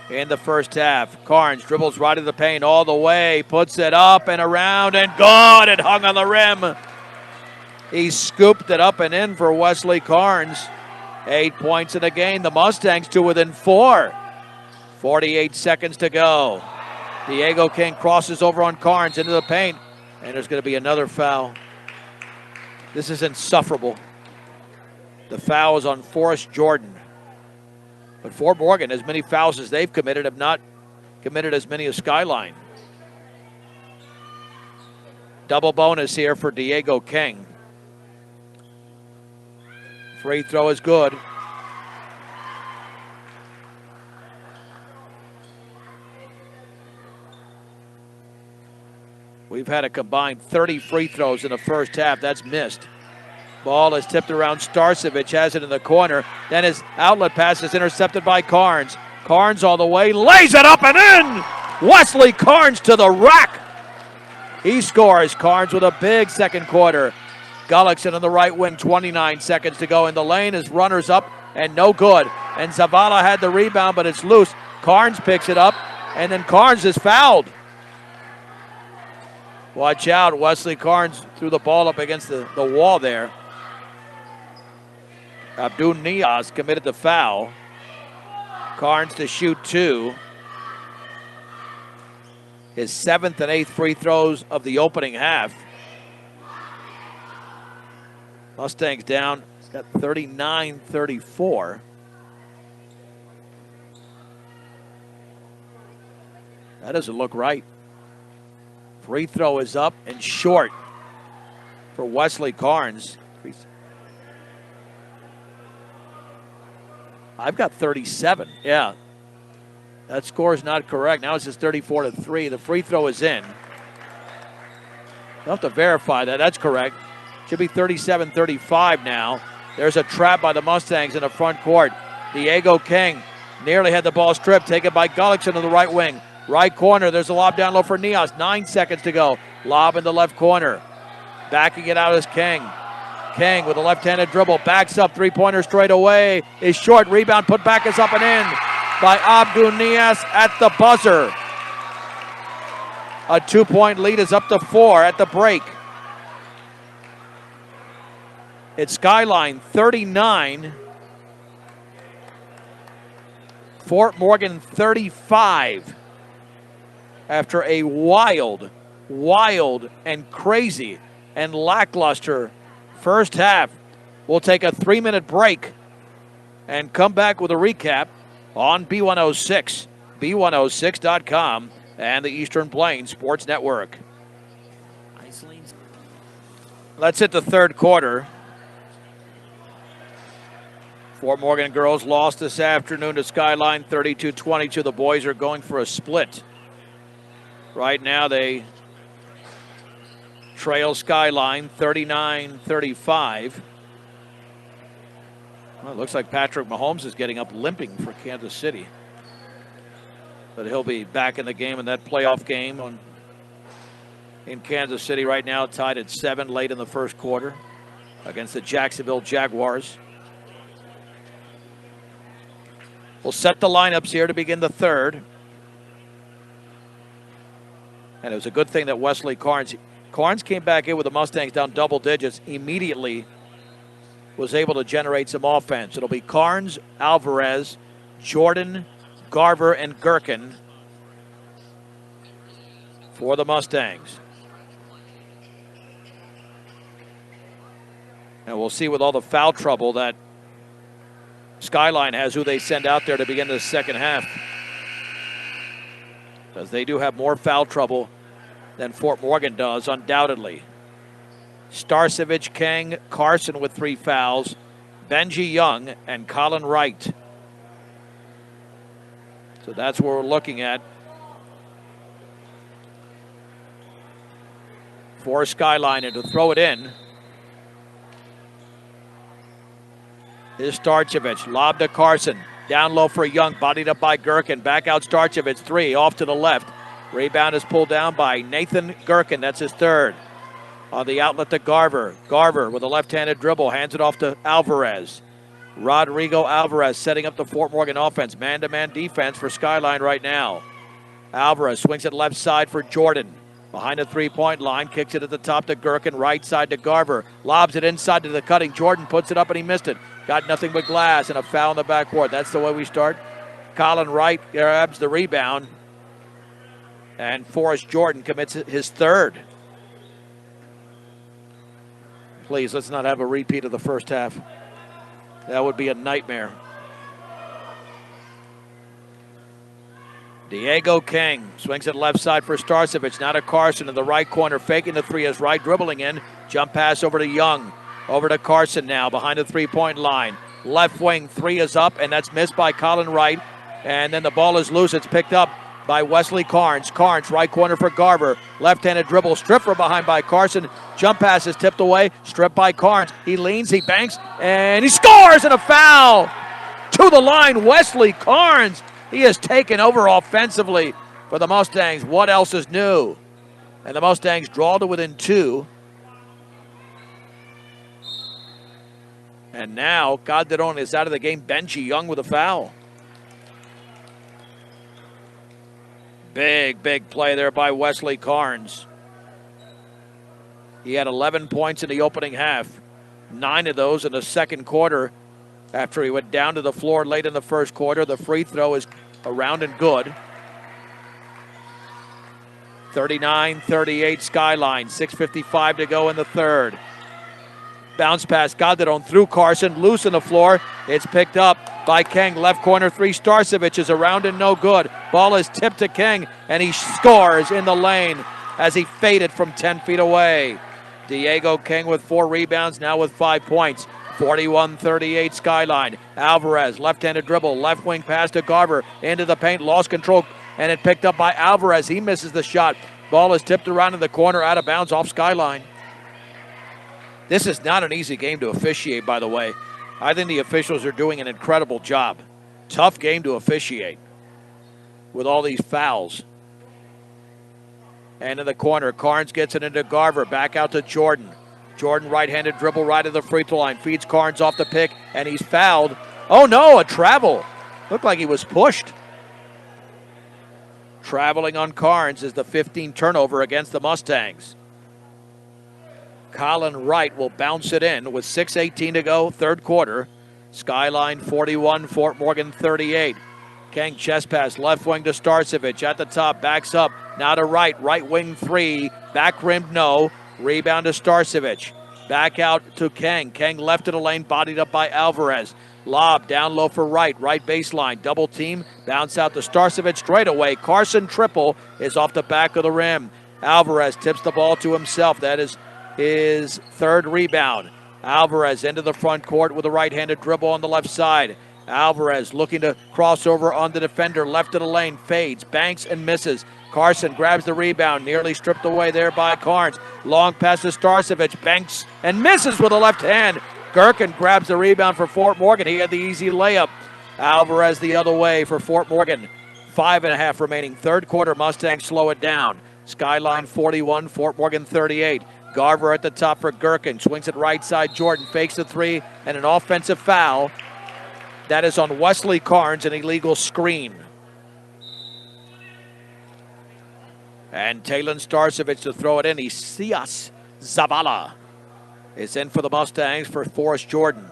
in the first half. Carnes dribbles right to the paint all the way, puts it up and around and gone. It hung on the rim. He scooped it up and in for Wesley Carnes. 8 points in the game. The Mustangs to within 4. 48 seconds to go. Diego King crosses over on Carnes into the paint, and there's going to be another foul. This is insufferable. The foul is on Forrest Jordan. But Fort Morgan, as many fouls as they've committed, have not committed as many as Skyline. Double bonus here for Diego King. Free throw is good. We've had a combined 30 free throws in the first half. That's missed. Ball is tipped around. Starcevic has it in the corner. Then his outlet pass is intercepted by Carnes. Carnes all the way, lays it up and in! Wesley Carnes to the rack. He scores. Carnes with a big second quarter. Gullickson on the right wing, 29 seconds to go in the lane. His runner's up and no good. And Zavala had the rebound, but it's loose. Carnes picks it up, and then Carnes is fouled. Watch out, Wesley Carnes threw the ball up against the wall there. Abdul Nias committed the foul. Carnes to shoot 2. His 7th and 8th free throws of the opening half. Mustangs down. It's got 39-34. That doesn't look right. Free throw is up and short for Wesley Carnes. I've got 37. Yeah. That score is not correct. Now it's just 34-3. The free throw is in. You'll have to verify that. That's correct. Should be 37-35 now. There's a trap by the Mustangs in the front court. Diego King nearly had the ball stripped. Taken by Gullickson to the right wing. Right corner. There's a lob down low for Nias. 9 seconds to go. Lob in the left corner. Backing it out is King. King with a left-handed dribble. Backs up. Three-pointer straight away. Is short. Rebound put back is up and in by Abdul Nias at the buzzer. A 2-point lead is up to 4 at the break. It's Skyline 39. Fort Morgan 35. After a wild and crazy and lackluster first half. We'll take a 3-minute break and come back with a recap on B106, B106.com, and the Eastern Plains Sports Network. Let's hit the third quarter. Fort Morgan girls lost this afternoon to Skyline 32-22. The boys are going for a split. Right now they trail Skyline 39-35. Well, it looks like Patrick Mahomes is getting up limping for Kansas City. But he'll be back in the game in that playoff game in Kansas City right now, tied at 7 late in the first quarter against the Jacksonville Jaguars. We'll set the lineups here to begin the third. And it was a good thing that Wesley Carnes came back in with the Mustangs down double digits, immediately was able to generate some offense. It'll be Carnes, Alvarez, Jordan, Garver, and Gherkin for the Mustangs. And we'll see with all the foul trouble that Skyline has who they send out there to begin the second half. Because they do have more foul trouble than Fort Morgan does, undoubtedly. Starcevich, King, Carson with 3 fouls, Benji Young, and Colin Wright. So that's what we're looking at for Skyline. And to throw it in is Starcevich. Lob to Carson. Down low for Young, bodied up by Gherkin. Back out Starcevich, 3, off to the left. Rebound is pulled down by Nathan Gherkin. That's his third. On the outlet to Garver. Garver with a left-handed dribble, hands it off to Alvarez. Rodrigo Alvarez setting up the Fort Morgan offense. Man-to-man defense for Skyline right now. Alvarez swings it left side for Jordan. Behind the three-point line, kicks it at the top to Gherkin, right side to Garver. Lobs it inside to the cutting. Jordan puts it up and he missed it. Got nothing but glass and a foul in the backcourt. That's the way we start. Colin Wright grabs the rebound. And Forrest Jordan commits his third. Please, let's not have a repeat of the first half. That would be a nightmare. Diego King swings it left side for Starcevich. Now to Carson in the right corner, faking the 3 as Wright dribbling in. Jump pass over to Young. Over to Carson now behind the three-point line. Left wing 3 is up, and that's missed by Colin Wright. And then the ball is loose. It's picked up by Wesley Carnes. Carnes, right corner for Garver. Left-handed dribble, stripped from behind by Carson. Jump pass is tipped away, stripped by Carnes. He leans, he banks, and he scores, and a foul. To the line, Wesley Carnes. He has taken over offensively for the Mustangs. What else is new? And the Mustangs draw to within 2. And now Calderon is out of the game. Benji Young with a foul. Big play there by Wesley Carnes. He had 11 points in the opening half. 9 of those in the second quarter after he went down to the floor late in the first quarter. The free throw is around and good. 39-38 Skyline. 6:55 to go in the third. Bounce pass, Calderon through Carson, loose on the floor. It's picked up by King. Left corner 3, Starcevich is around and no good. Ball is tipped to King, and he scores in the lane as he faded from 10 feet away. Diego King with 4 rebounds, now with 5 points. 41-38 Skyline. Alvarez, left-handed dribble, left wing pass to Garver, into the paint, lost control, and it picked up by Alvarez. He misses the shot. Ball is tipped around in the corner, out of bounds off Skyline. This is not an easy game to officiate, by the way. I think the officials are doing an incredible job. Tough game to officiate with all these fouls. And in the corner, Carnes gets it into Garver, back out to Jordan. Jordan, right-handed dribble, right of the free throw line, feeds Carnes off the pick, and he's fouled. Oh no, a travel. Looked like he was pushed. Traveling on Carnes is the 15 turnover against the Mustangs. Colin Wright will bounce it in with 6:18 to go, third quarter. Skyline 41, Fort Morgan 38. Kang chest pass, left wing to Starcevic at the top, backs up, now to right wing three, back rimmed no. Rebound to Starcevic. Back out to Kang. Kang left of the lane, bodied up by Alvarez. Lob down low for right baseline. Double team, bounce out to Starcevic straight away. Carson triple is off the back of the rim. Alvarez tips the ball to himself. That is his third rebound. Alvarez into the front court with a right-handed dribble on the left side. Alvarez looking to cross over on the defender, left of the lane, fades, banks and misses. Carson grabs the rebound, nearly stripped away there by Carnes. Long pass to Starcevic, banks and misses with a left hand. Gherkin grabs the rebound for Fort Morgan. He had the easy layup. Alvarez the other way for Fort Morgan. 5.5 remaining. Third quarter, Mustangs slow it down. Skyline 41, Fort Morgan 38. Garver at the top for Gherkin. Swings it right side. Jordan fakes the three and an offensive foul. That is on Wesley Carnes, an illegal screen. And Talon Starcevic to throw it in. Isias Zavala is in for the Mustangs for Forrest Jordan.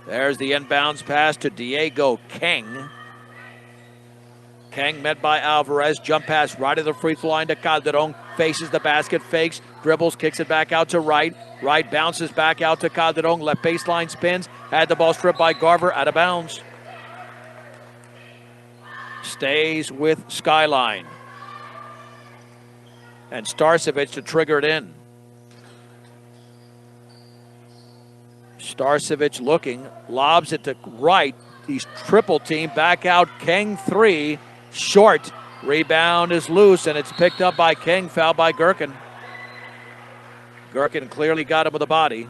There's the inbounds pass to Diego Kang. Kang met by Alvarez. Jump pass right of the free throw line to Calderon. Faces the basket, fakes, dribbles, kicks it back out to Wright. Wright bounces back out to Calderon. Left baseline spins. Had the ball stripped by Garver, out of bounds. Stays with Skyline. And Starcevic to trigger it in. Starcevic looking, lobs it to Wright. He's triple team, back out, Kang three, short. Rebound is loose, and it's picked up by Kang, fouled by Gherkin. Gherkin clearly got him with the body.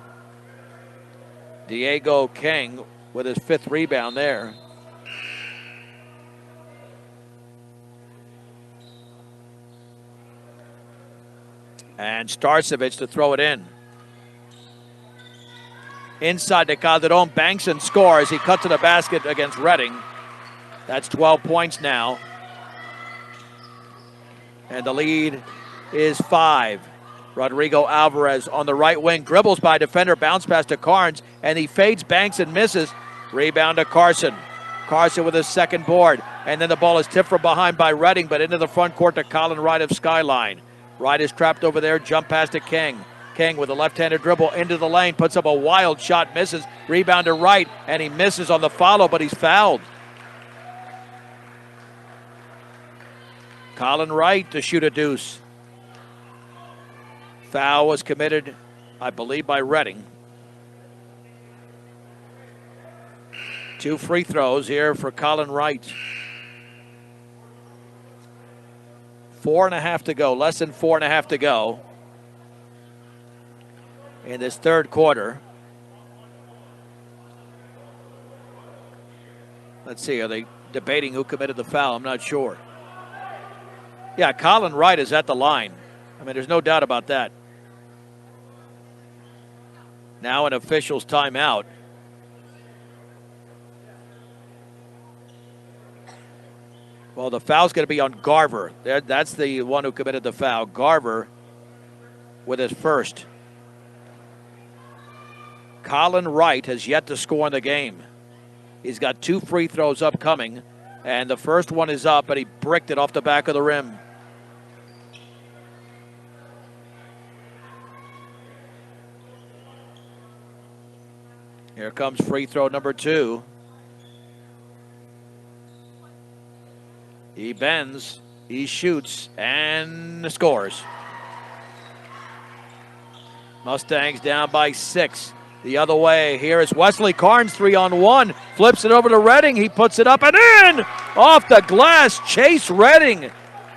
Diego Kang with his fifth rebound there. And Starcevic to throw it in. Inside to Calderon, banks and scores. He cut to the basket against Reading. That's 12 points now. And the lead is 5. Rodrigo Alvarez on the right wing, dribbles by defender, bounce pass to Carnes, and he fades, banks and misses. Rebound to Carson. Carson with his second board. And then the ball is tipped from behind by Reading, but into the front court to Colin Wright of Skyline. Wright is trapped over there, jump pass to King. King with a left-handed dribble into the lane, puts up a wild shot, misses. Rebound to Wright, and he misses on the follow, but he's fouled. Colin Wright to shoot a deuce. Foul was committed, I believe, by Reading. 2 free throws here for Colin Wright. 4.5 to go, less than 4.5 to go in this third quarter. Let's see, are they debating who committed the foul? I'm not sure. Yeah, Colin Wright is at the line. I mean, there's no doubt about that. Now an official's timeout. Well, the foul's going to be on Garver. That's the one who committed the foul. Garver with his first. Colin Wright has yet to score in the game. He's got 2 free throws upcoming, and the first one is up, but he bricked it off the back of the rim. Here comes free throw number 2. He bends, he shoots, and scores. Mustangs down by 6. The other way, here is Wesley Carnes, 3-on-1. Flips it over to Redding. He puts it up and in! Off the glass, Chase Redding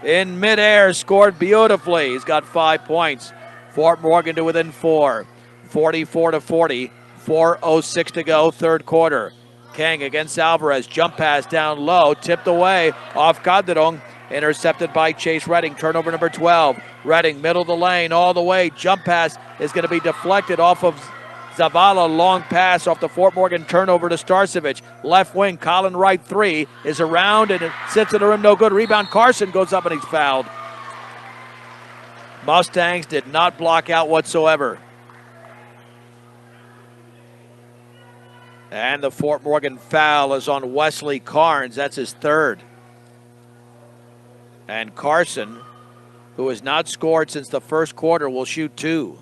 in midair, scored beautifully. He's got 5 points. Fort Morgan to within 4. 44-40. 4:06 to go, third quarter. Kang against Alvarez. Jump pass down low, tipped away off Calderon. Intercepted by Chase Redding. Turnover number 12. Redding, middle of the lane, all the way. Jump pass is going to be deflected off of Zavala. Long pass off the Fort Morgan turnover to Starcevich. Left wing, Colin Wright, 3, is around and it sits in the rim, no good. Rebound, Carson goes up and he's fouled. Mustangs did not block out whatsoever. And the Fort Morgan foul is on Wesley Carnes. That's his 3rd. And Carson, who has not scored since the first quarter, will shoot 2.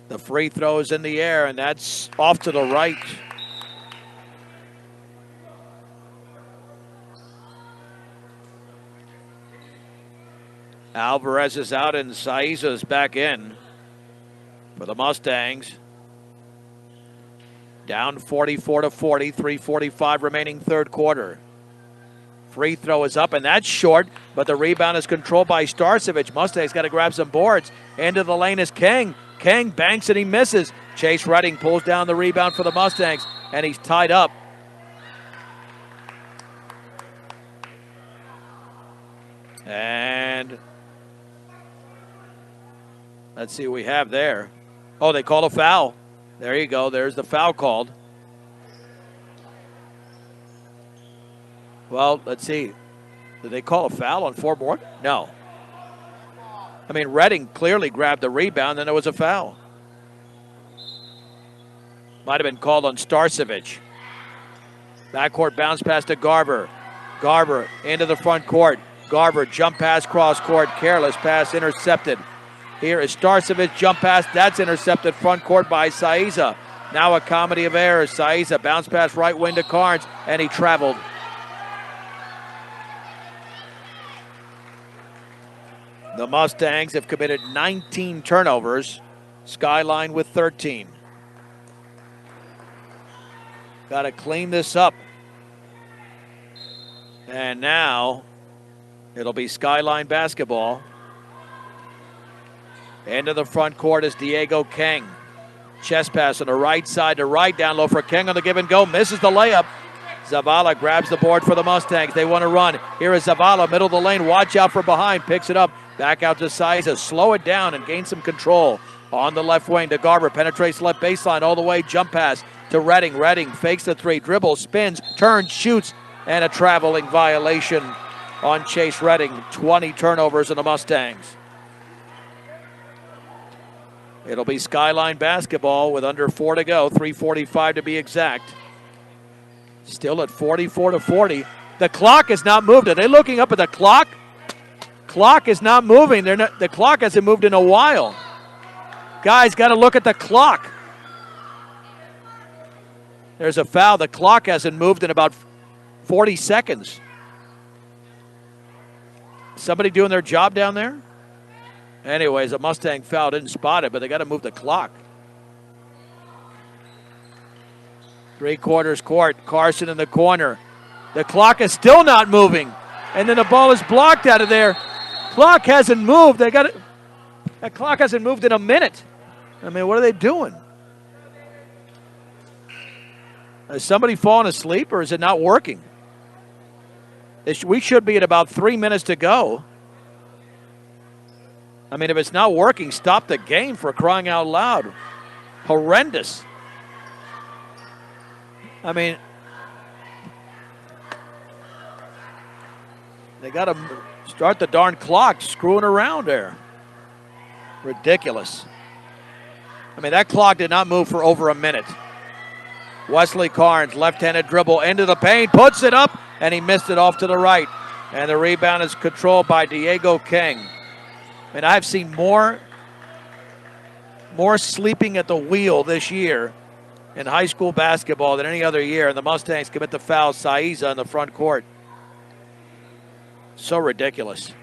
The free throw is in the air, and that's off to the right. Alvarez is out, and Saiza is back in for the Mustangs. Down 44-40, 3:45 remaining third quarter. Free throw is up, and that's short, but the rebound is controlled by Starcevich. Mustangs got to grab some boards. Into the lane is King. King banks and he misses. Chase Redding pulls down the rebound for the Mustangs, and he's tied up. And let's see what we have there. Oh, they called a foul. There you go. There's the foul called. Well, let's see. Did they call a foul on Fort Morgan? No. I mean, Redding clearly grabbed the rebound, then there was a foul. Might have been called on Starcevich. Backcourt bounce pass to Garber. Garber into the front court. Garber jump pass cross court. Careless pass intercepted. Here is Starcevich, jump pass. That's intercepted front court by Saiza. Now a comedy of errors. Saiza bounce pass right wing to Carnes, and he traveled. The Mustangs have committed 19 turnovers. Skyline with 13. Got to clean this up. And now it'll be Skyline basketball. Into the front court is Diego King. Chest pass on the right side to right, down low for King on the give and go. Misses the layup. Zavala grabs the board for the Mustangs. They want to run. Here is Zavala, middle of the lane. Watch out for behind. Picks it up. Back out to Saiza. Slow it down and gain some control. On the left wing to Garber. Penetrates left baseline all the way. Jump pass to Redding. Redding fakes the 3. Dribbles, spins, turns, shoots. And a traveling violation on Chase Redding. 20 turnovers in the Mustangs. It'll be Skyline basketball with under 4 to go. 3:45 to be exact. Still at 44-40. The clock is not moved. Are they looking up at the clock? Clock is not moving. The clock hasn't moved in a while. Guys, got to look at the clock. There's a foul. The clock hasn't moved in about 40 seconds. Somebody doing their job down there? Anyways, a Mustang foul, didn't spot it, but they got to move the clock. 3/4 court. Carson in the corner. The clock is still not moving. And then the ball is blocked out of there. Clock hasn't moved. That clock hasn't moved in a minute. I mean, what are they doing? Is somebody falling asleep or is it not working? We should be at about 3 minutes to go. I mean, if it's not working, stop the game, for crying out loud. Horrendous. I mean, they got to start the darn clock screwing around there. Ridiculous. I mean, that clock did not move for over a minute. Wesley Carnes, left-handed dribble into the paint, puts it up, and he missed it off to the right. And the rebound is controlled by Diego King. I mean, I've seen more sleeping at the wheel this year in high school basketball than any other year, and the Mustangs commit the foul. Saiza in the front court. So ridiculous.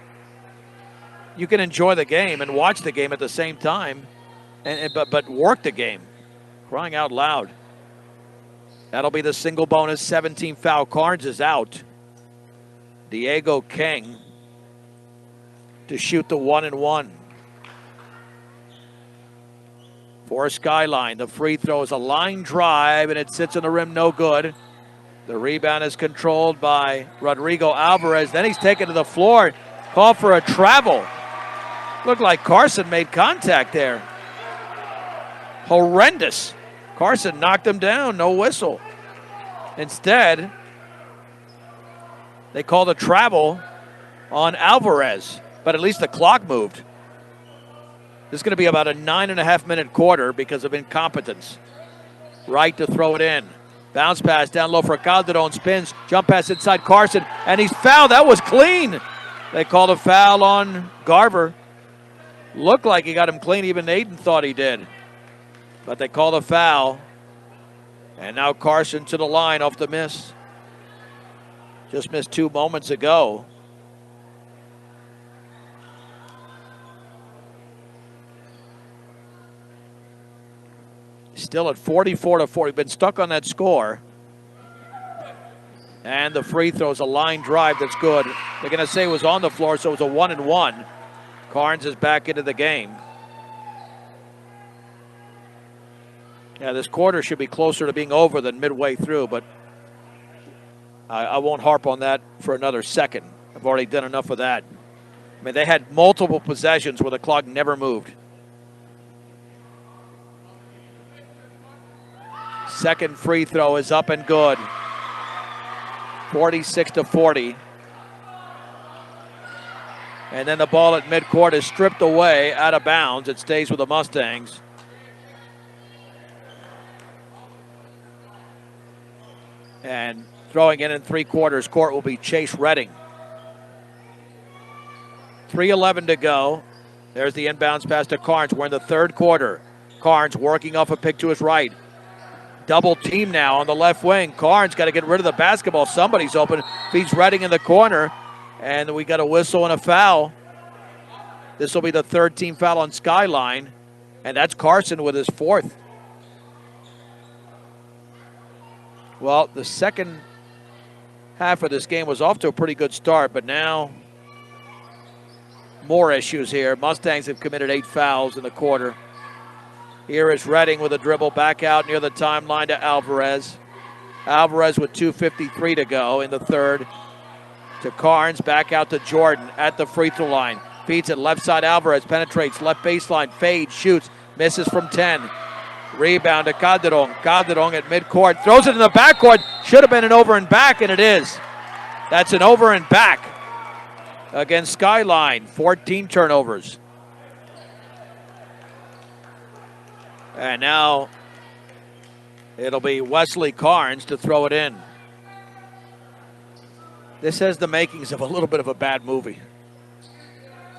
you can enjoy the game and watch the game at the same time, but work the game. Crying out loud. That'll be the single bonus. 17 foul. Carnes is out. Diego King to shoot the 1-and-1. For Skyline, the free throw is a line drive, and it sits on the rim, no good. The rebound is controlled by Rodrigo Alvarez. Then he's taken to the floor, called for a travel. Looked like Carson made contact there. Horrendous. Carson knocked him down, no whistle. Instead, they called a travel on Alvarez, but at least the clock moved. This is going to be about a 9.5-minute quarter because of incompetence. Right to throw it in. Bounce pass down low for Calderon, spins, jump pass inside Carson, and he's fouled. That was clean. They called a foul on Garver. Looked like he got him clean. Even Aiden thought he did. But they called a foul. And now Carson to the line off the miss. Just missed 2 moments ago. Still at 44-40. Been stuck on that score. And the free throw's a line drive that's good. They're going to say it was on the floor, so it was a 1-and-1. Carnes is back into the game. Yeah, this quarter should be closer to being over than midway through, but I won't harp on that for another second. I've already done enough of that. I mean, they had multiple possessions where the clock never moved. Second free throw is up and good. 46-40. And then the ball at midcourt is stripped away, out of bounds. It stays with the Mustangs. And throwing in 3/4 court will be Chase Redding. 3:11 to go. There's the inbounds pass to Carnes. We're in the third quarter. Carnes working off a pick to his right. Double team now on the left wing. Carnes got to get rid of the basketball. Somebody's open. Feeds Redding in the corner. And we got a whistle and a foul. This will be the third team foul on Skyline. And that's Carson with his 4th. Well, the second half of this game was off to a pretty good start, but now more issues here. Mustangs have committed 8 fouls in the quarter. Here is Redding with a dribble back out near the timeline to Alvarez. Alvarez with 2:53 to go in the third. To Carnes, back out to Jordan at the free throw line. Feeds it left side. Alvarez penetrates left baseline, fades, shoots, misses from 10. Rebound to Calderon. Calderon at midcourt, throws it in the backcourt. Should have been an over and back, and it is. That's an over and back against Skyline. 14 turnovers. And now it'll be Wesley Carnes to throw it in. This has the makings of a little bit of a bad movie.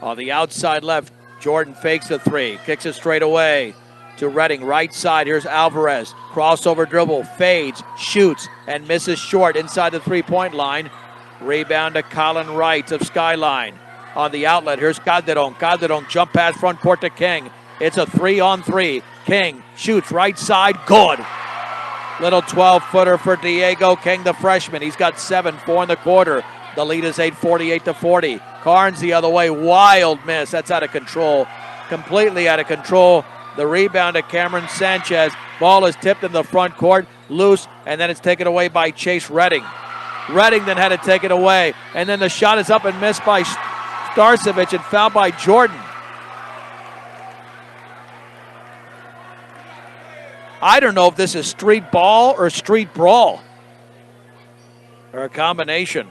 On the outside left, Jordan fakes the 3, kicks it straight away to Redding. Right side, here's Alvarez. Crossover dribble, fades, shoots, and misses short inside the 3-point line. Rebound to Colin Wright of Skyline. On the outlet, here's Calderon. Calderon jump pass front court to King. It's a 3-on-3. King shoots right side, good. Little 12-footer for Diego King, the freshman. He's got 7, 4 in the quarter. The lead is 8, 48-40. Carnes the other way, wild miss. That's out of control, completely out of control. The rebound to Cameron Sanchez. Ball is tipped in the front court, loose, and then it's taken away by Chase Redding. Redding then had to take it away, and then the shot is up and missed by Starcevic and fouled by Jordan. I don't know if this is street ball or street brawl, or a combination.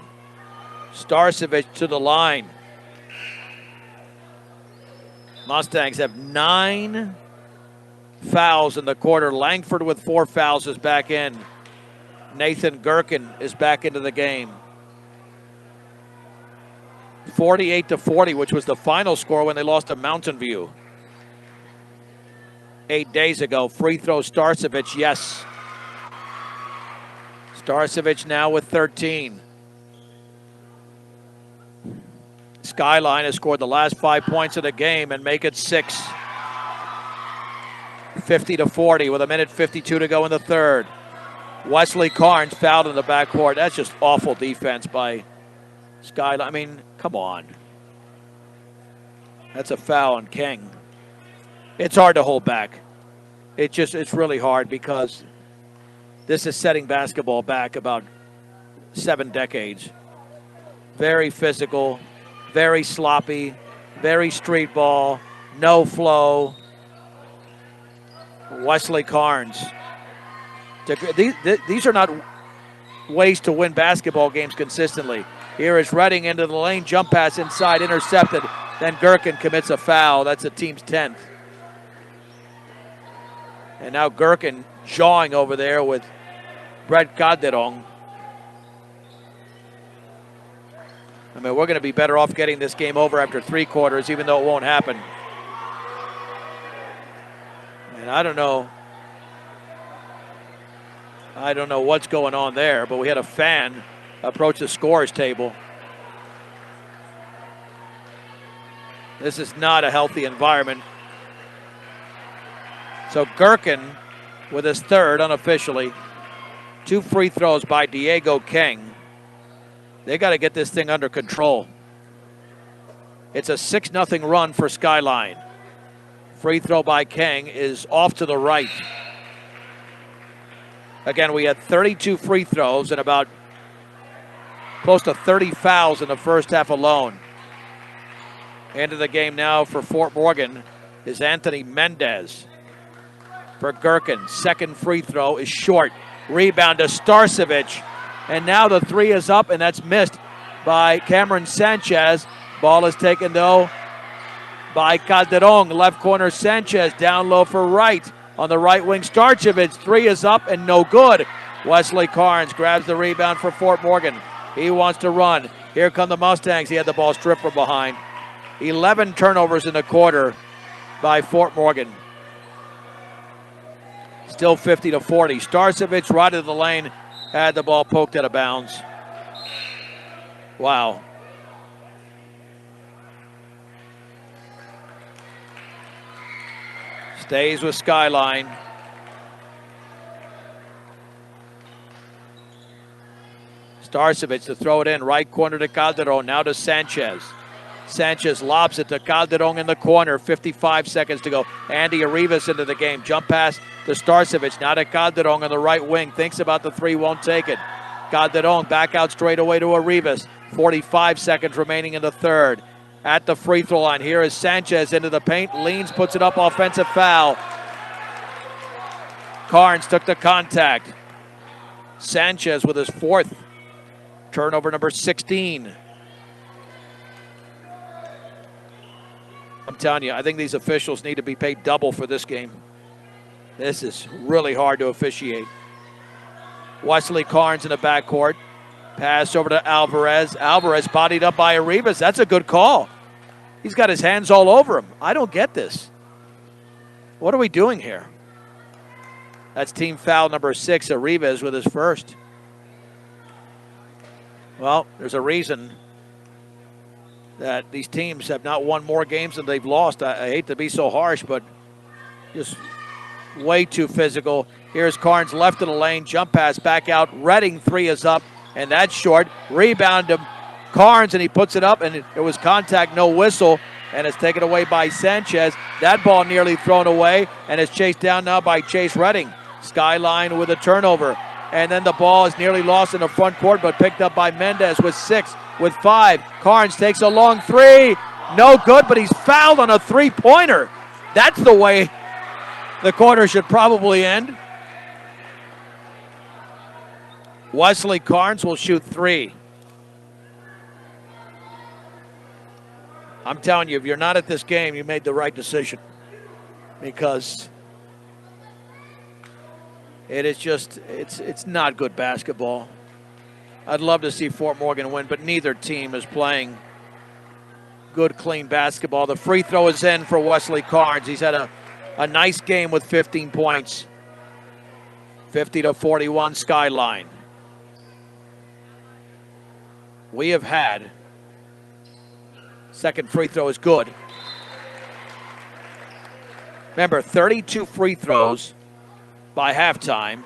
Starcevic to the line. Mustangs have 9 fouls in the quarter. Langford with 4 fouls is back in. Nathan Gherkin is back into the game. 48-40, which was the final score when they lost to Mountain View 8 days ago. Free throw Starcevic, yes. Starcevic now with 13. Skyline has scored the last 5 points of the game and make it 6. 50-40 with 1:52 to go in the third. Wesley Carnes fouled in the backcourt. That's just awful defense by Skyline. I mean, come on. That's a foul on King. It's hard to hold back. It's really hard because this is setting basketball back about 7 decades. Very physical, very sloppy, very street ball, no flow. Wesley Carnes. These are not ways to win basketball games consistently. Here is Redding into the lane, jump pass inside, intercepted. Then Gherkin commits a foul. That's the team's 10th. And now Gherkin jawing over there with Brett Calderon. I mean, we're going to be better off getting this game over after 3 quarters, even though it won't happen. And I don't know what's going on there, but we had a fan approach the scorer's table. This is not a healthy environment. So Gherkin with his third unofficially. 2 free throws by Diego King. They got to get this thing under control. It's a 6-0 run for Skyline. Free throw by King is off to the right. Again, we had 32 free throws and about close to 30 fouls in the first half alone. Into the game now for Fort Morgan is Anthony Mendez. For Gherkin, second free throw is short. Rebound to Starcevic. And now the 3 is up, and that's missed by Cameron Sanchez. Ball is taken, though, by Calderon. Left corner, Sanchez down low for right. On the right wing, Starcevic. 3 is up and no good. Wesley Carnes grabs the rebound for Fort Morgan. He wants to run. Here come the Mustangs. He had the ball stripped from behind. 11 turnovers in the quarter by Fort Morgan. Still 50-40. Starcevic right of the lane. Had the ball poked out of bounds. Wow. Stays with Skyline. Starcevic to throw it in. Right corner to Calderon. Now to Sanchez. Sanchez lobs it to Calderon in the corner. 55 seconds to go. Andy Arribas into the game. Jump pass to Starcevic. Now to Calderon on the right wing. Thinks about the 3, won't take it. Calderon back out straight away to Arribas. 45 seconds remaining in the third. At the free throw line. Here is Sanchez into the paint. Leans, puts it up. Offensive foul. Carnes took the contact. Sanchez with his 4th. Turnover number 16. I'm telling you, I think these officials need to be paid double for this game. This is really hard to officiate. Wesley Carnes in the backcourt. Pass over to Alvarez. Alvarez bodied up by Arribas. That's a good call. He's got his hands all over him. I don't get this. What are we doing here? That's team foul number 6, Arribas with his first. Well, there's a reason that these teams have not won more games than they've lost. I hate to be so harsh, but just way too physical. Here's Carnes left of the lane, jump pass back out. Redding 3 is up, and that's short. Rebound to Carnes, and he puts it up, and it was contact, no whistle, and it's taken away by Sanchez. That ball nearly thrown away, and it's chased down now by Chase Redding. Skyline with a turnover, and then the ball is nearly lost in the front court, but picked up by Mendez with 6. With 5, Carnes takes a long 3. No good, but he's fouled on a 3-pointer. That's the way the quarter should probably end. Wesley Carnes will shoot 3. I'm telling you, if you're not at this game, you made the right decision. Because it is just, it's not good basketball. I'd love to see Fort Morgan win, but neither team is playing good, clean basketball. The free throw is in for Wesley Carnes. He's had a nice game with 15 points. 50-41 Skyline. We have had Second free throw is good. Remember, 32 free throws by halftime.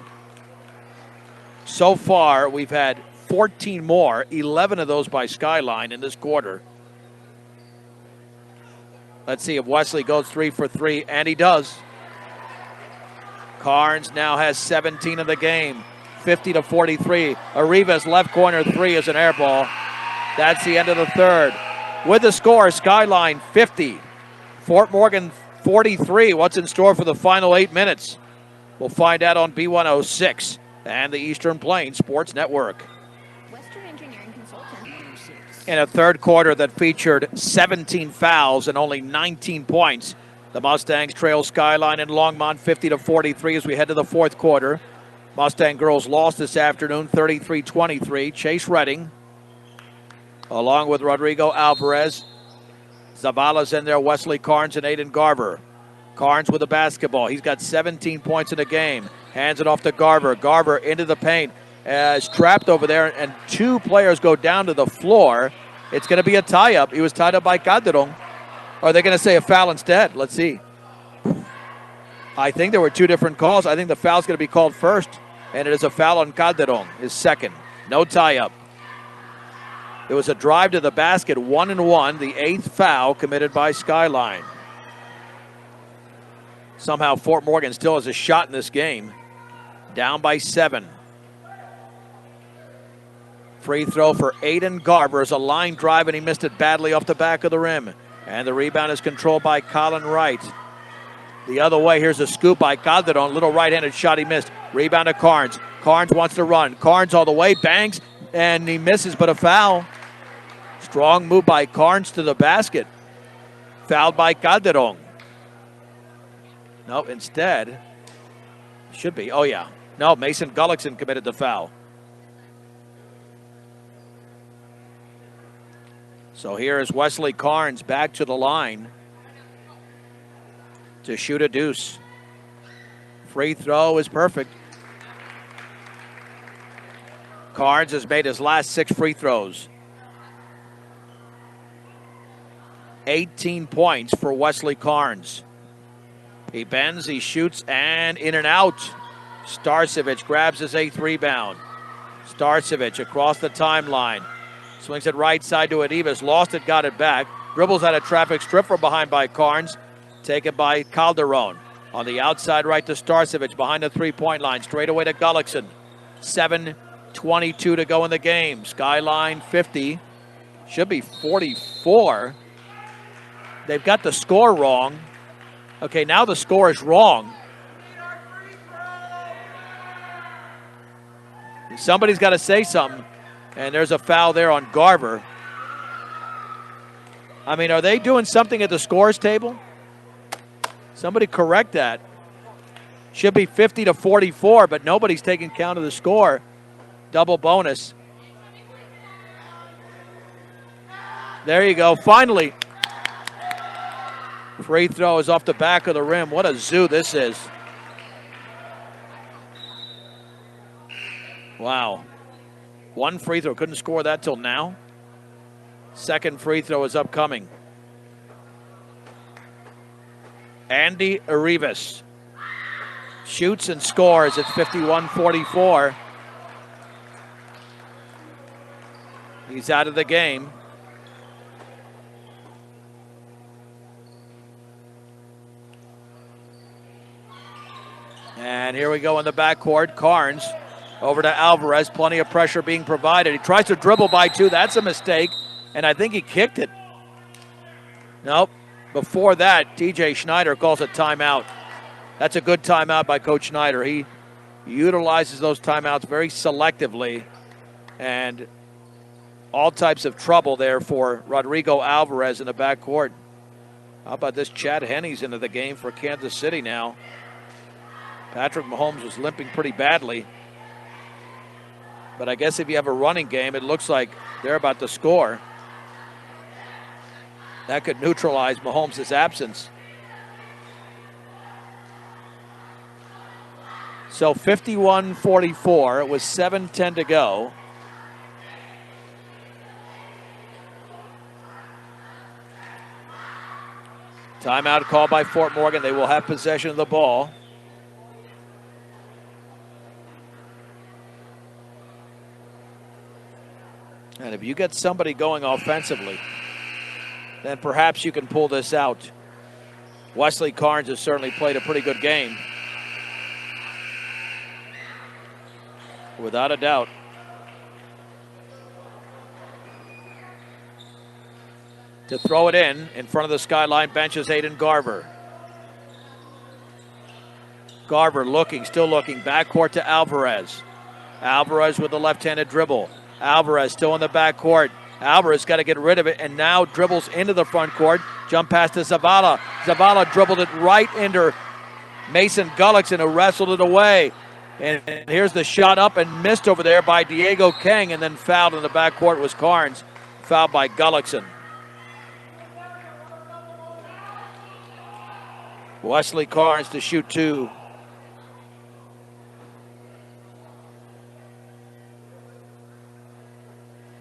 So far, we've had 14 more, 11 of those by Skyline in this quarter. Let's see if Wesley goes 3 for 3, and he does. Carnes now has 17 in the game, 50-43. Arriva's left corner three is an air ball. That's the end of the third. With the score, Skyline 50, Fort Morgan 43. What's in store for the final 8 minutes? We'll find out on B106 and the Eastern Plains Sports Network. In a third quarter that featured 17 fouls and only 19 points, the Mustangs trail Skyline in Longmont 50-43 as we head to the fourth quarter. Mustang girls lost this afternoon 33-23. Chase Redding, along with Rodrigo Alvarez, Zavala's in there, Wesley Carnes and Aiden Garver. Carnes with the basketball. He's got 17 points in the game. Hands it off to Garver. Garver into the paint. Is trapped over there, and two players go down to the floor. It's going to be a tie-up. He was tied up by Calderon. Or are they going to say a foul instead? Let's see. I think there were two different calls. I think the foul's going to be called first, and it is a foul on Calderon, his second. No tie-up. It was a drive to the basket, 1-1, the 8th foul committed by Skyline. Somehow Fort Morgan still has a shot in this game. Down by 7. Free throw for Aiden Garver is a line drive, and he missed it badly off the back of the rim. And the rebound is controlled by Colin Wright. The other way, here's a scoop by Calderon. Little right-handed shot he missed. Rebound to Carnes. Carnes wants to run. Carnes all the way, bangs, and he misses, but a foul. Strong move by Carnes to the basket. Fouled by Calderon. No, instead, should be, oh yeah. No, Mason Gullickson committed the foul. So here is Wesley Carnes back to the line to shoot a deuce. Free throw is perfect. Carnes has made his last 6 free throws. 18 points for Wesley Carnes. He bends, he shoots, and in and out. Starcevic grabs his 8th rebound. Starcevic across the timeline. Swings it right side to Adivas. Lost it, got it back. Dribbles out of traffic strip from behind by Carnes. Taken by Calderon. On the outside right to Starcevic behind the three-point line. Straight away to Gullickson. 7:22 to go in the game. Skyline 50. Should be 44. They've got the score wrong. Okay, now the score is wrong. Somebody's got to say something. And there's a foul there on Garver. I mean, are they doing something at the scores table? Somebody correct that. Should be 50-44, but nobody's taking count of the score. Double bonus. There you go. Finally. Free throw is off the back of the rim. What a zoo this is. Wow. One free throw. Couldn't score that till now. Second free throw is upcoming. Andy Arribas shoots and scores. It's 51-44. He's out of the game. And here we go in the backcourt. Carnes over to Alvarez. Plenty of pressure being provided. He tries to dribble by 2. That's a mistake. And I think he kicked it. Nope. Before that, TJ Schneider calls a timeout. That's a good timeout by Coach Schneider. He utilizes those timeouts very selectively. And all types of trouble there for Rodrigo Alvarez in the backcourt. How about this? Chad Henney's into the game for Kansas City now. Patrick Mahomes was limping pretty badly. But I guess if you have a running game, it looks like they're about to score. That could neutralize Mahomes' absence. So 51-44 with 7:10 to go. Timeout called by Fort Morgan. They will have possession of the ball. And if you get somebody going offensively, then perhaps you can pull this out. Wesley Carnes has certainly played a pretty good game. Without a doubt. To throw it in front of the Skyline bench is Aiden Garver. Garver looking, still looking, backcourt to Alvarez. Alvarez with the left-handed dribble. Alvarez still in the backcourt. Alvarez got to get rid of it, and now dribbles into the front court. Jump pass to Zavala. Zavala dribbled it right into Mason Gullickson, who wrestled it away. And here's the shot up and missed over there by Diego Kang, and then fouled in the backcourt was Carnes. Fouled by Gullickson. Wesley Carnes to shoot two.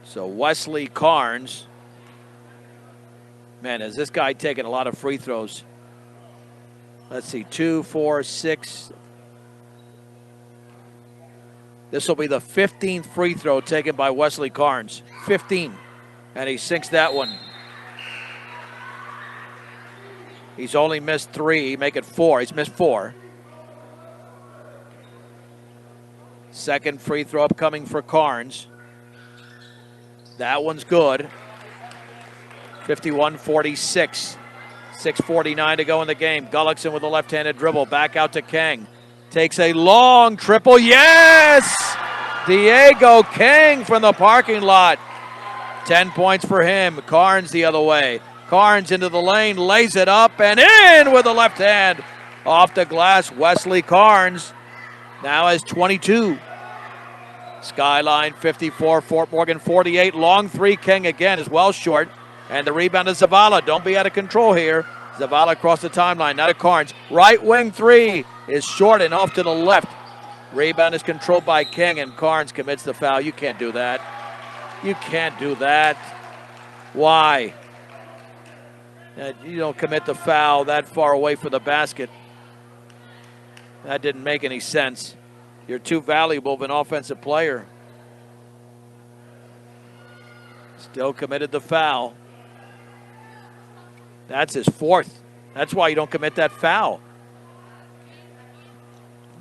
So Wesley Carnes, man, has this guy taken a lot of free throws? Let's see, 2, 4, 6. This will be the 15th free throw taken by Wesley Carnes. 15. And he sinks that one. He's only missed 3, make it 4. He's missed 4. Second free throw upcoming for Carnes. That one's good. 51-46. 6:49 to go in the game. Gullickson with a left-handed dribble. Back out to Kang. Takes a long triple. Yes! Diego Kang from the parking lot. 10 points for him. Carnes the other way. Carnes into the lane, lays it up and in with the left hand. Off the glass, Wesley Carnes now has 22. Skyline 54, Fort Morgan 48. Long three, King again is well short. And the rebound is Zavala. Don't be out of control here. Zavala across the timeline, now to Carnes. Right wing three is short and off to the left. Rebound is controlled by King, and Carnes commits the foul. You can't do that. You can't do that. Why? You don't commit the foul that far away from the basket. That didn't make any sense. You're too valuable of an offensive player. Still committed the foul. That's his 4th. That's why you don't commit that foul.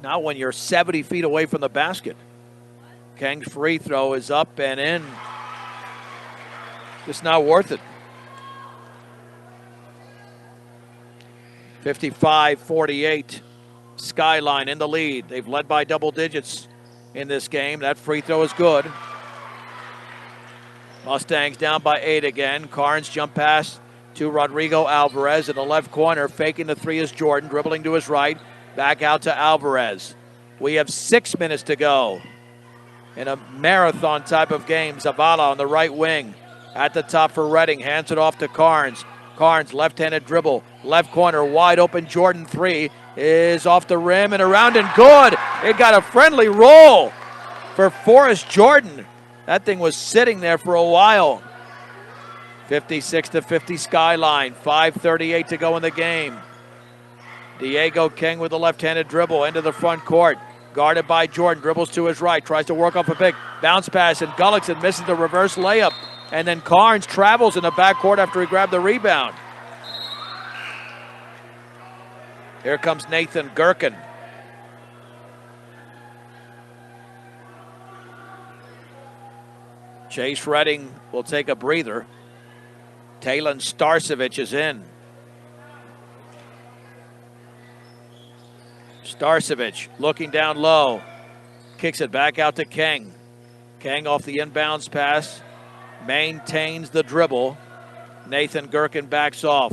Not when you're 70 feet away from the basket. Kang's free throw is up and in. Just not worth it. 55-48. Skyline in the lead. They've led by double digits in this game. That free throw is good. Mustangs down by 8 again. Carnes jump pass to Rodrigo Alvarez in the left corner. Faking the three is Jordan. Dribbling to his right. Back out to Alvarez. We have 6 minutes to go in a marathon type of game. Zavala on the right wing. At the top for Redding. Hands it off to Carnes. Carnes, left-handed dribble. Left corner, wide open. Jordan three is off the rim and around and good. It got a friendly roll for Forrest Jordan. That thing was sitting there for a while. 56-50 Skyline. 5:38 to go in the game. Diego King with the left-handed dribble into the front court. Guarded by Jordan. Dribbles to his right. Tries to work off a big bounce pass, and Gullickson misses the reverse layup. And then Carnes travels in the backcourt after he grabbed the rebound. Here comes Nathan Gherkin. Chase Redding will take a breather. Talon Starcevich is in. Starcevich looking down low. Kicks it back out to Kang. Kang off the inbounds pass. Maintains the dribble. Nathan Gherkin backs off.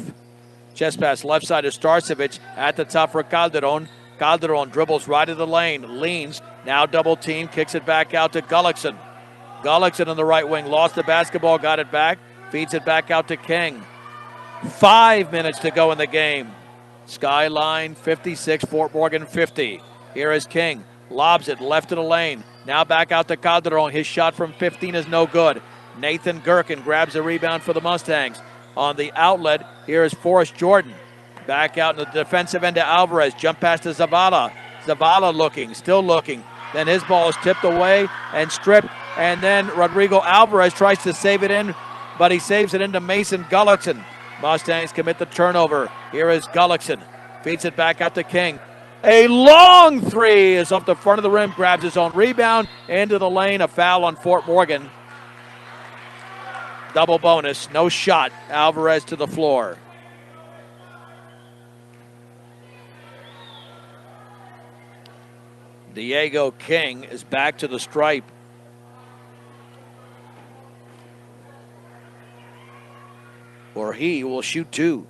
Chest pass left side to Starcevich. At the top for Calderon. Calderon dribbles right of the lane. Leans. Now double team. Kicks it back out to Gullickson. Gullickson on the right wing. Lost the basketball. Got it back. Feeds it back out to King. 5 minutes to go in the game. Skyline 56. Fort Morgan 50. Here is King. Lobs it left of the lane. Now back out to Calderon. His shot from 15 is no good. Nathan Gherkin grabs a rebound for the Mustangs. On the outlet, here is Forrest Jordan. Back out in the defensive end to Alvarez. Jump pass to Zavala. Zavala looking, still looking. Then his ball is tipped away and stripped. And then Rodrigo Alvarez tries to save it in, but he saves it into Mason Gullickson. Mustangs commit the turnover. Here is Gullickson. Feeds it back out to King. A long three is up the front of the rim. Grabs his own rebound into the lane. A foul on Fort Morgan. Double bonus. No shot. Alvarez to the floor. Diego King is back to the stripe. Or he will shoot two.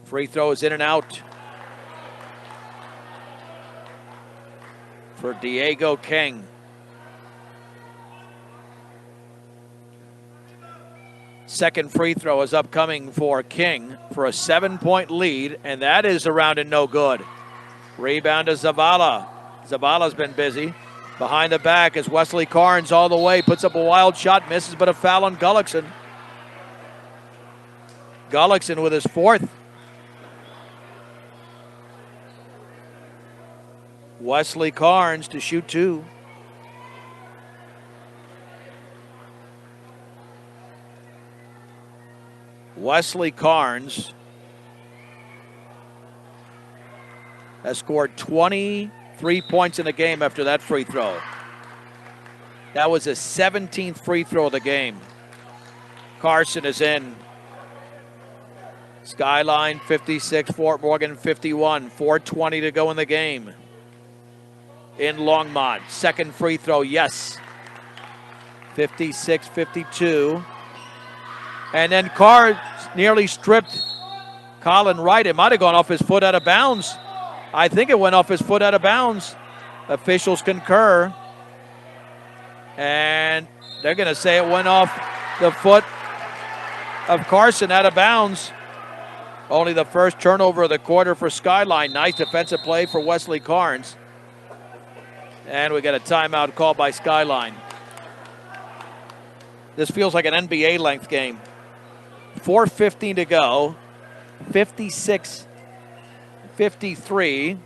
Free throws in and out for Diego King. Second free throw is upcoming for King for a 7-point lead, and that is around and no good. Rebound to Zavala. Zavala's been busy. Behind the back is Wesley Carnes all the way. Puts up a wild shot, misses, but a foul on Gullickson. Gullickson with his fourth. Wesley Carnes to shoot two. Wesley Carnes has scored 23 points in the game after that free throw. That was his 17th free throw of the game. Carson is in. Skyline 56, Fort Morgan 51. 4:20 to go in the game. In Longmont, second free throw, yes. 56-52. And then Carr nearly stripped Colin Wright. It might have gone off his foot out of bounds. I think it went off his foot out of bounds. Officials concur. And they're going to say it went off the foot of Carson out of bounds. Only the first turnover of the quarter for Skyline. Nice defensive play for Wesley Carnes. And we got a timeout called by Skyline. This feels like an NBA length game. 4:15 to go. 56-53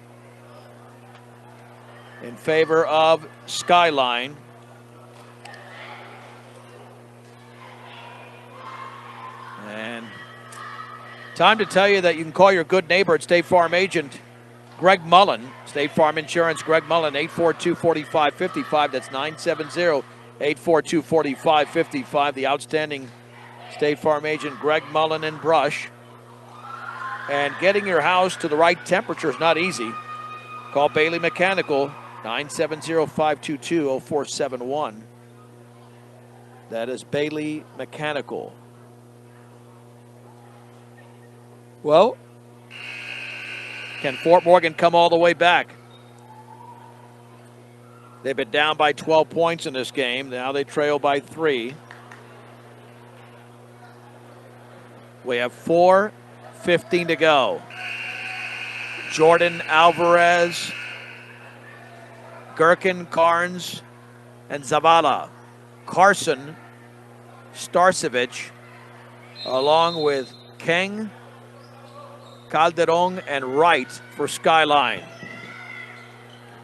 in favor of Skyline. And time to tell you that you can call your good neighbor at State Farm agent Greg Mullen. State Farm Insurance, Greg Mullen, 842-4555. That's 970-842-4555. The outstanding State Farm agent Greg Mullen in Brush. And getting your house to the right temperature is not easy. Call Bailey Mechanical, 970-522-0471. That is Bailey Mechanical. Well, can Fort Morgan come all the way back? They've been down by 12 points in this game. Now they trail by 3. We have 4:15 to go. Jordan Alvarez, Gherkin, Carnes, and Zavala. Carson, Starcevich, along with King, Calderon, and Wright for Skyline.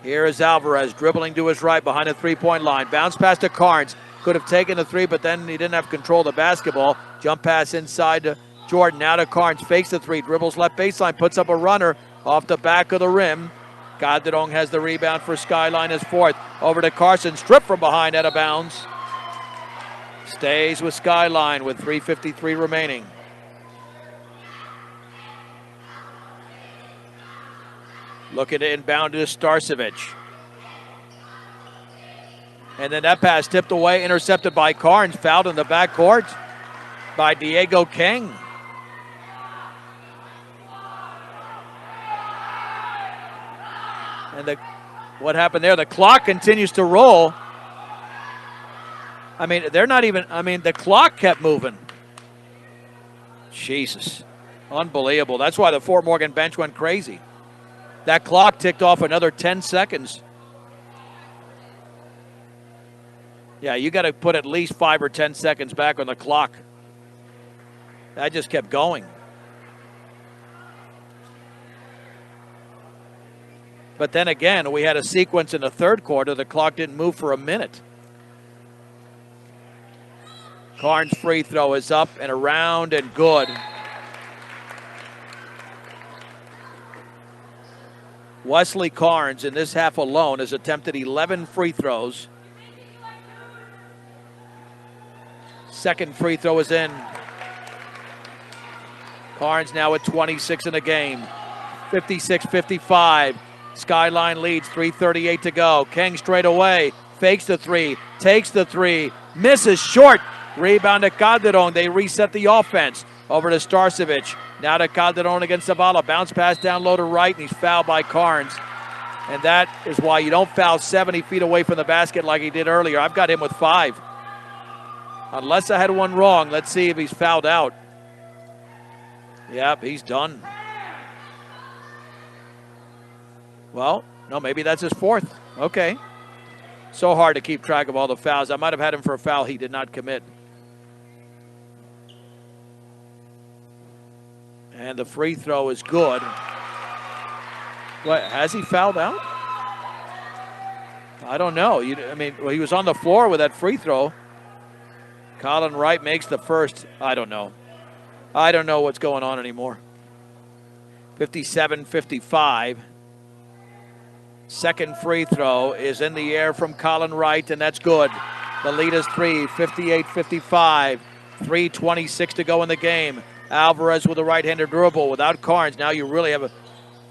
Here is Alvarez dribbling to his right behind the three-point line. Bounce pass to Carnes. Could have taken the three, but then he didn't have control of the basketball. Jump pass inside to Jordan. Now to Carnes. Fakes the three. Dribbles left baseline. Puts up a runner off the back of the rim. Calderon has the rebound for Skyline as fourth. Over to Carson. Stripped from behind, out of bounds. Stays with Skyline with 3:53 remaining. Looking to inbound to Starcevich. And then that pass tipped away, intercepted by Carnes. Fouled in the backcourt by Diego King. And what happened there? The clock continues to roll. I mean, they're not even, the clock kept moving. Jesus. Unbelievable. That's why the Fort Morgan bench went crazy. That clock ticked off another 10 seconds. Yeah, you got to put at least 5 or 10 seconds back on the clock. That just kept going. But then again, we had a sequence in the third quarter. The clock didn't move for a minute. Carnes' free throw is up and around and good. Wesley Carnes in this half alone has attempted 11 free throws. Second free throw is in. Carnes now at 26 in the game. 56-55. Skyline leads, 3:38 to go. King straight away, fakes the three, takes the three, misses short. Rebound to Calderon. They reset the offense. Over to Starcevic. Now to Calderon against Zavala. Bounce pass down low to right, and he's fouled by Carnes. And that is why you don't foul 70 feet away from the basket like he did earlier. I've got him with 5. Unless I had one wrong, let's see if he's fouled out. Yep, he's done. Well, no, maybe that's his 4th. Okay. So hard to keep track of all the fouls. I might have had him for a foul he did not commit. And the free throw is good. What, has he fouled out? I don't know. Well, he was on the floor with that free throw. Colin Wright makes the first. I don't know. I don't know what's going on anymore. 57-55. Second free throw is in the air from Colin Wright, and that's good. The lead is 3, 58-55. 3:26 to go in the game. Alvarez with a right-hander dribble without Carnes. Now you really have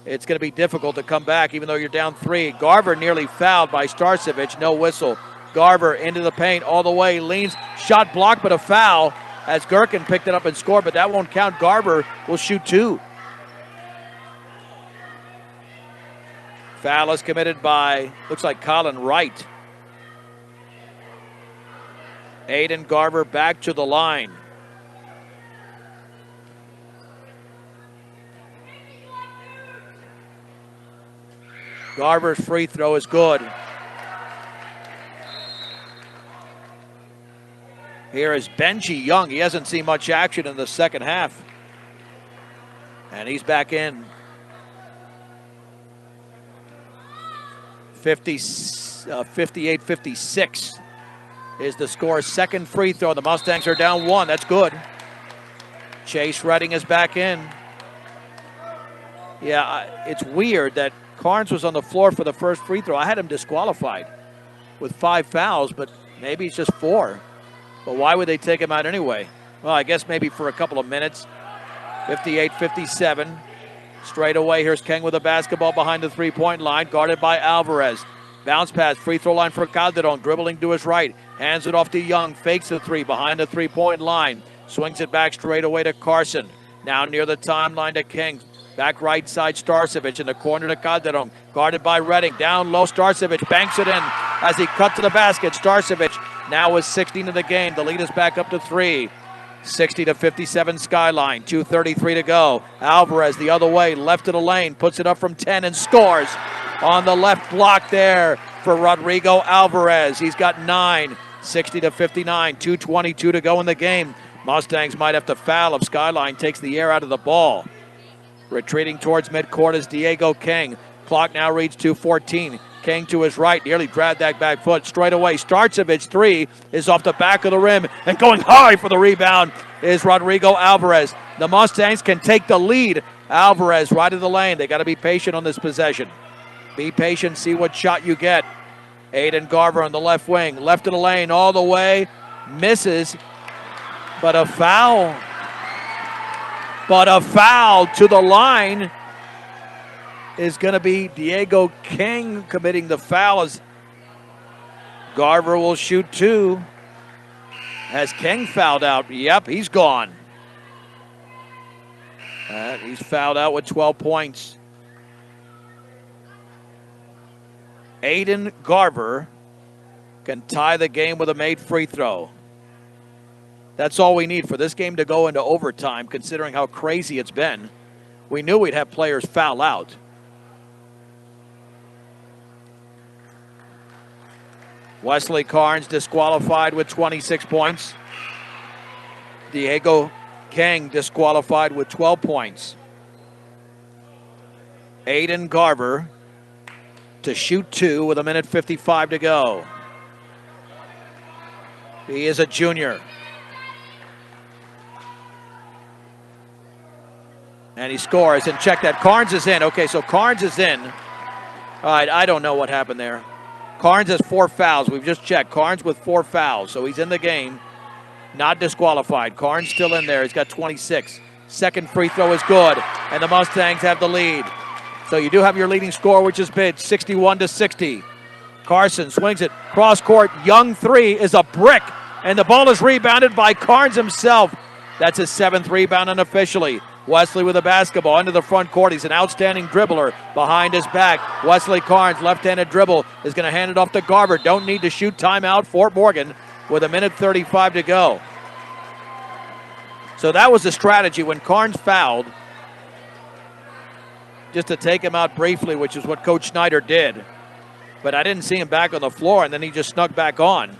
it's going to be difficult to come back even though you're down 3. Garver nearly fouled by Starcevic. No whistle. Garver into the paint all the way. Leans. Shot blocked, but a foul as Gherkin picked it up and scored, but that won't count. Garver will shoot 2. Foul is committed by, looks like Colin Wright. Aiden Garver back to the line. Garver's free throw is good. Here is Benji Young. He hasn't seen much action in the second half. And he's back in. 58-56 is the score. Second free throw. The Mustangs are down 1. That's good. Chase Redding is back in. Yeah, it's weird that Carnes was on the floor for the first free throw. I had him disqualified with 5 fouls, but maybe it's just 4. But why would they take him out anyway? Well, I guess maybe for a couple of minutes. 58-57. Straight away, here's King with a basketball behind the three-point line, guarded by Alvarez. Bounce pass, free throw line for Calderon, dribbling to his right. Hands it off to Young, fakes the 3 behind the three-point line. Swings it back straight away to Carson. Now near the timeline to King. Back right side, Starcevic in the corner to Calderon. Guarded by Redding. Down low, Starcevic banks it in as he cut to the basket. Starcevic now with 16 in the game. The lead is back up to 3. 60-57 Skyline. 2:33 to go. Alvarez the other way, left of the lane. Puts it up from 10 and scores on the left block there for Rodrigo Alvarez. He's got 9. 60-59. 2:22 to go in the game. Mustangs might have to foul if Skyline takes the air out of the ball. Retreating towards midcourt is Diego King. Clock now reads 2:14. King to his right, nearly grabbed that back foot. Straight away, Starcevic 3 is off the back of the rim, and going high for the rebound is Rodrigo Alvarez. The Mustangs can take the lead. Alvarez right of the lane. They got to be patient on this possession. Be patient, see what shot you get. Aiden Garver on the left wing, left of the lane all the way. Misses, but a foul. But a foul to the line is going to be Diego King committing the foul as Garver will shoot 2. Has King fouled out? Yep, he's gone. He's fouled out with 12 points. Aiden Garver can tie the game with a made free throw. That's all we need for this game to go into overtime, considering how crazy it's been. We knew we'd have players foul out. Wesley Carnes disqualified with 26 points. Diego King disqualified with 12 points. Aiden Garver to shoot 2 with 1:55 to go. He is a junior. And he scores, and check that. Carnes is in. Okay, so Carnes is in. All right, I don't know what happened there. Carnes has 4 fouls. We've just checked. Carnes with 4 fouls, so he's in the game. Not disqualified. Carnes still in there. He's got 26. Second free throw is good, and the Mustangs have the lead. So you do have your leading score, which is bid, 61-60. Carson swings it cross court. Young 3 is a brick, and the ball is rebounded by Carnes himself. That's his 7th rebound unofficially. Wesley with the basketball into the front court. He's an outstanding dribbler behind his back. Wesley Carnes, left-handed dribble, is going to hand it off to Garver. Don't need to shoot. Timeout, Fort Morgan with 1:35 to go. So that was the strategy when Carnes fouled, just to take him out briefly, which is what Coach Schneider did. But I didn't see him back on the floor, and then he just snuck back on.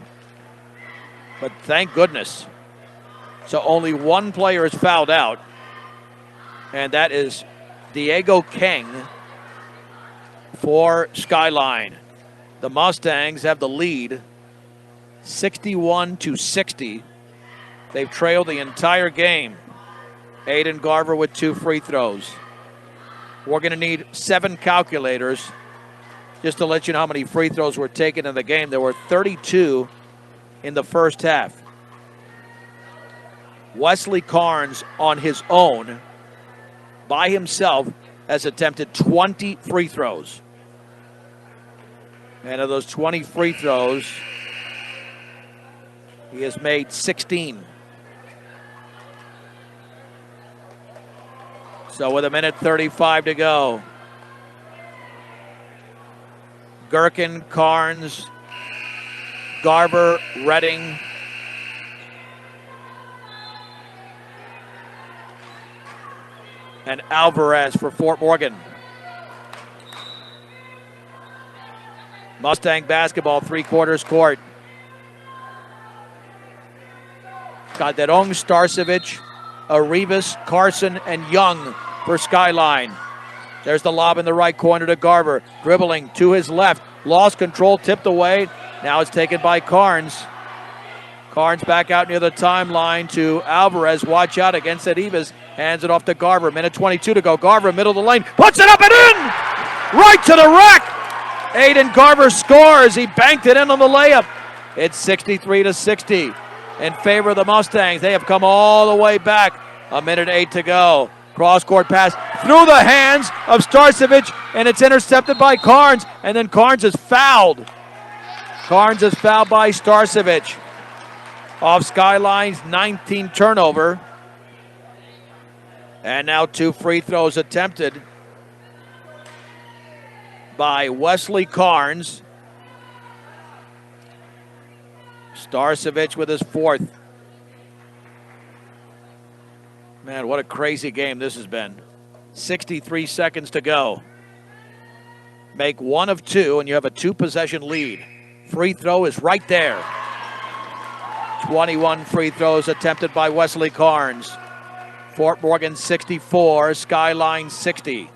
But thank goodness. So only one player is fouled out, and that is Diego King for Skyline. The Mustangs have the lead, 61-60. They've trailed the entire game. Aiden Garver with 2 free throws. We're going to need 7 calculators just to let you know how many free throws were taken in the game. There were 32 in the first half. Wesley Carnes on his own, by himself, has attempted 20 free throws. And of those 20 free throws, he has made 16. So with 1:35 to go, Gherkin, Carnes, Garver, Redding, and Alvarez for Fort Morgan. Mustang basketball, 3/4 court. Calderon, Starcevic, Arribas, Carson, and Young for Skyline. There's the lob in the right corner to Garver. Dribbling to his left. Lost control, tipped away. Now it's taken by Carnes. Carnes back out near the timeline to Alvarez. Watch out against Arribas. Hands it off to Garver. 1:22 to go. Garver, middle of the lane. Puts it up and in! Right to the rack! Aiden Garver scores. He banked it in on the layup. It's 63-60 in favor of the Mustangs. They have come all the way back. 1:08 to go. Cross-court pass through the hands of Starcevic, and it's intercepted by Carnes, and then Carnes is fouled. Carnes is fouled by Starcevic off Skyline's 19th turnover. And now 2 free throws attempted by Wesley Carnes. Starcevic with his 4th. Man, what a crazy game this has been. 63 seconds to go. Make 1 of 2, and you have a 2-possession lead. Free throw is right there. 21 free throws attempted by Wesley Carnes. Fort Morgan 64, Skyline 60.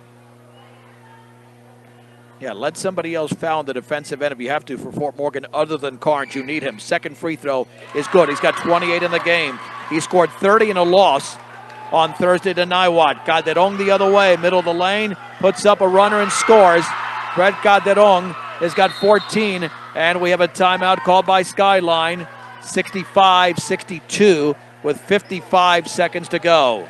Yeah, let somebody else foul the defensive end if you have to for Fort Morgan other than Carnes. You need him. Second free throw is good. He's got 28 in the game. He scored 30 in a loss on Thursday to Niwot. Calderon the other way, middle of the lane, puts up a runner and scores. Brett Calderon has got 14, and we have a timeout called by Skyline. 65-62 with 55 seconds to go.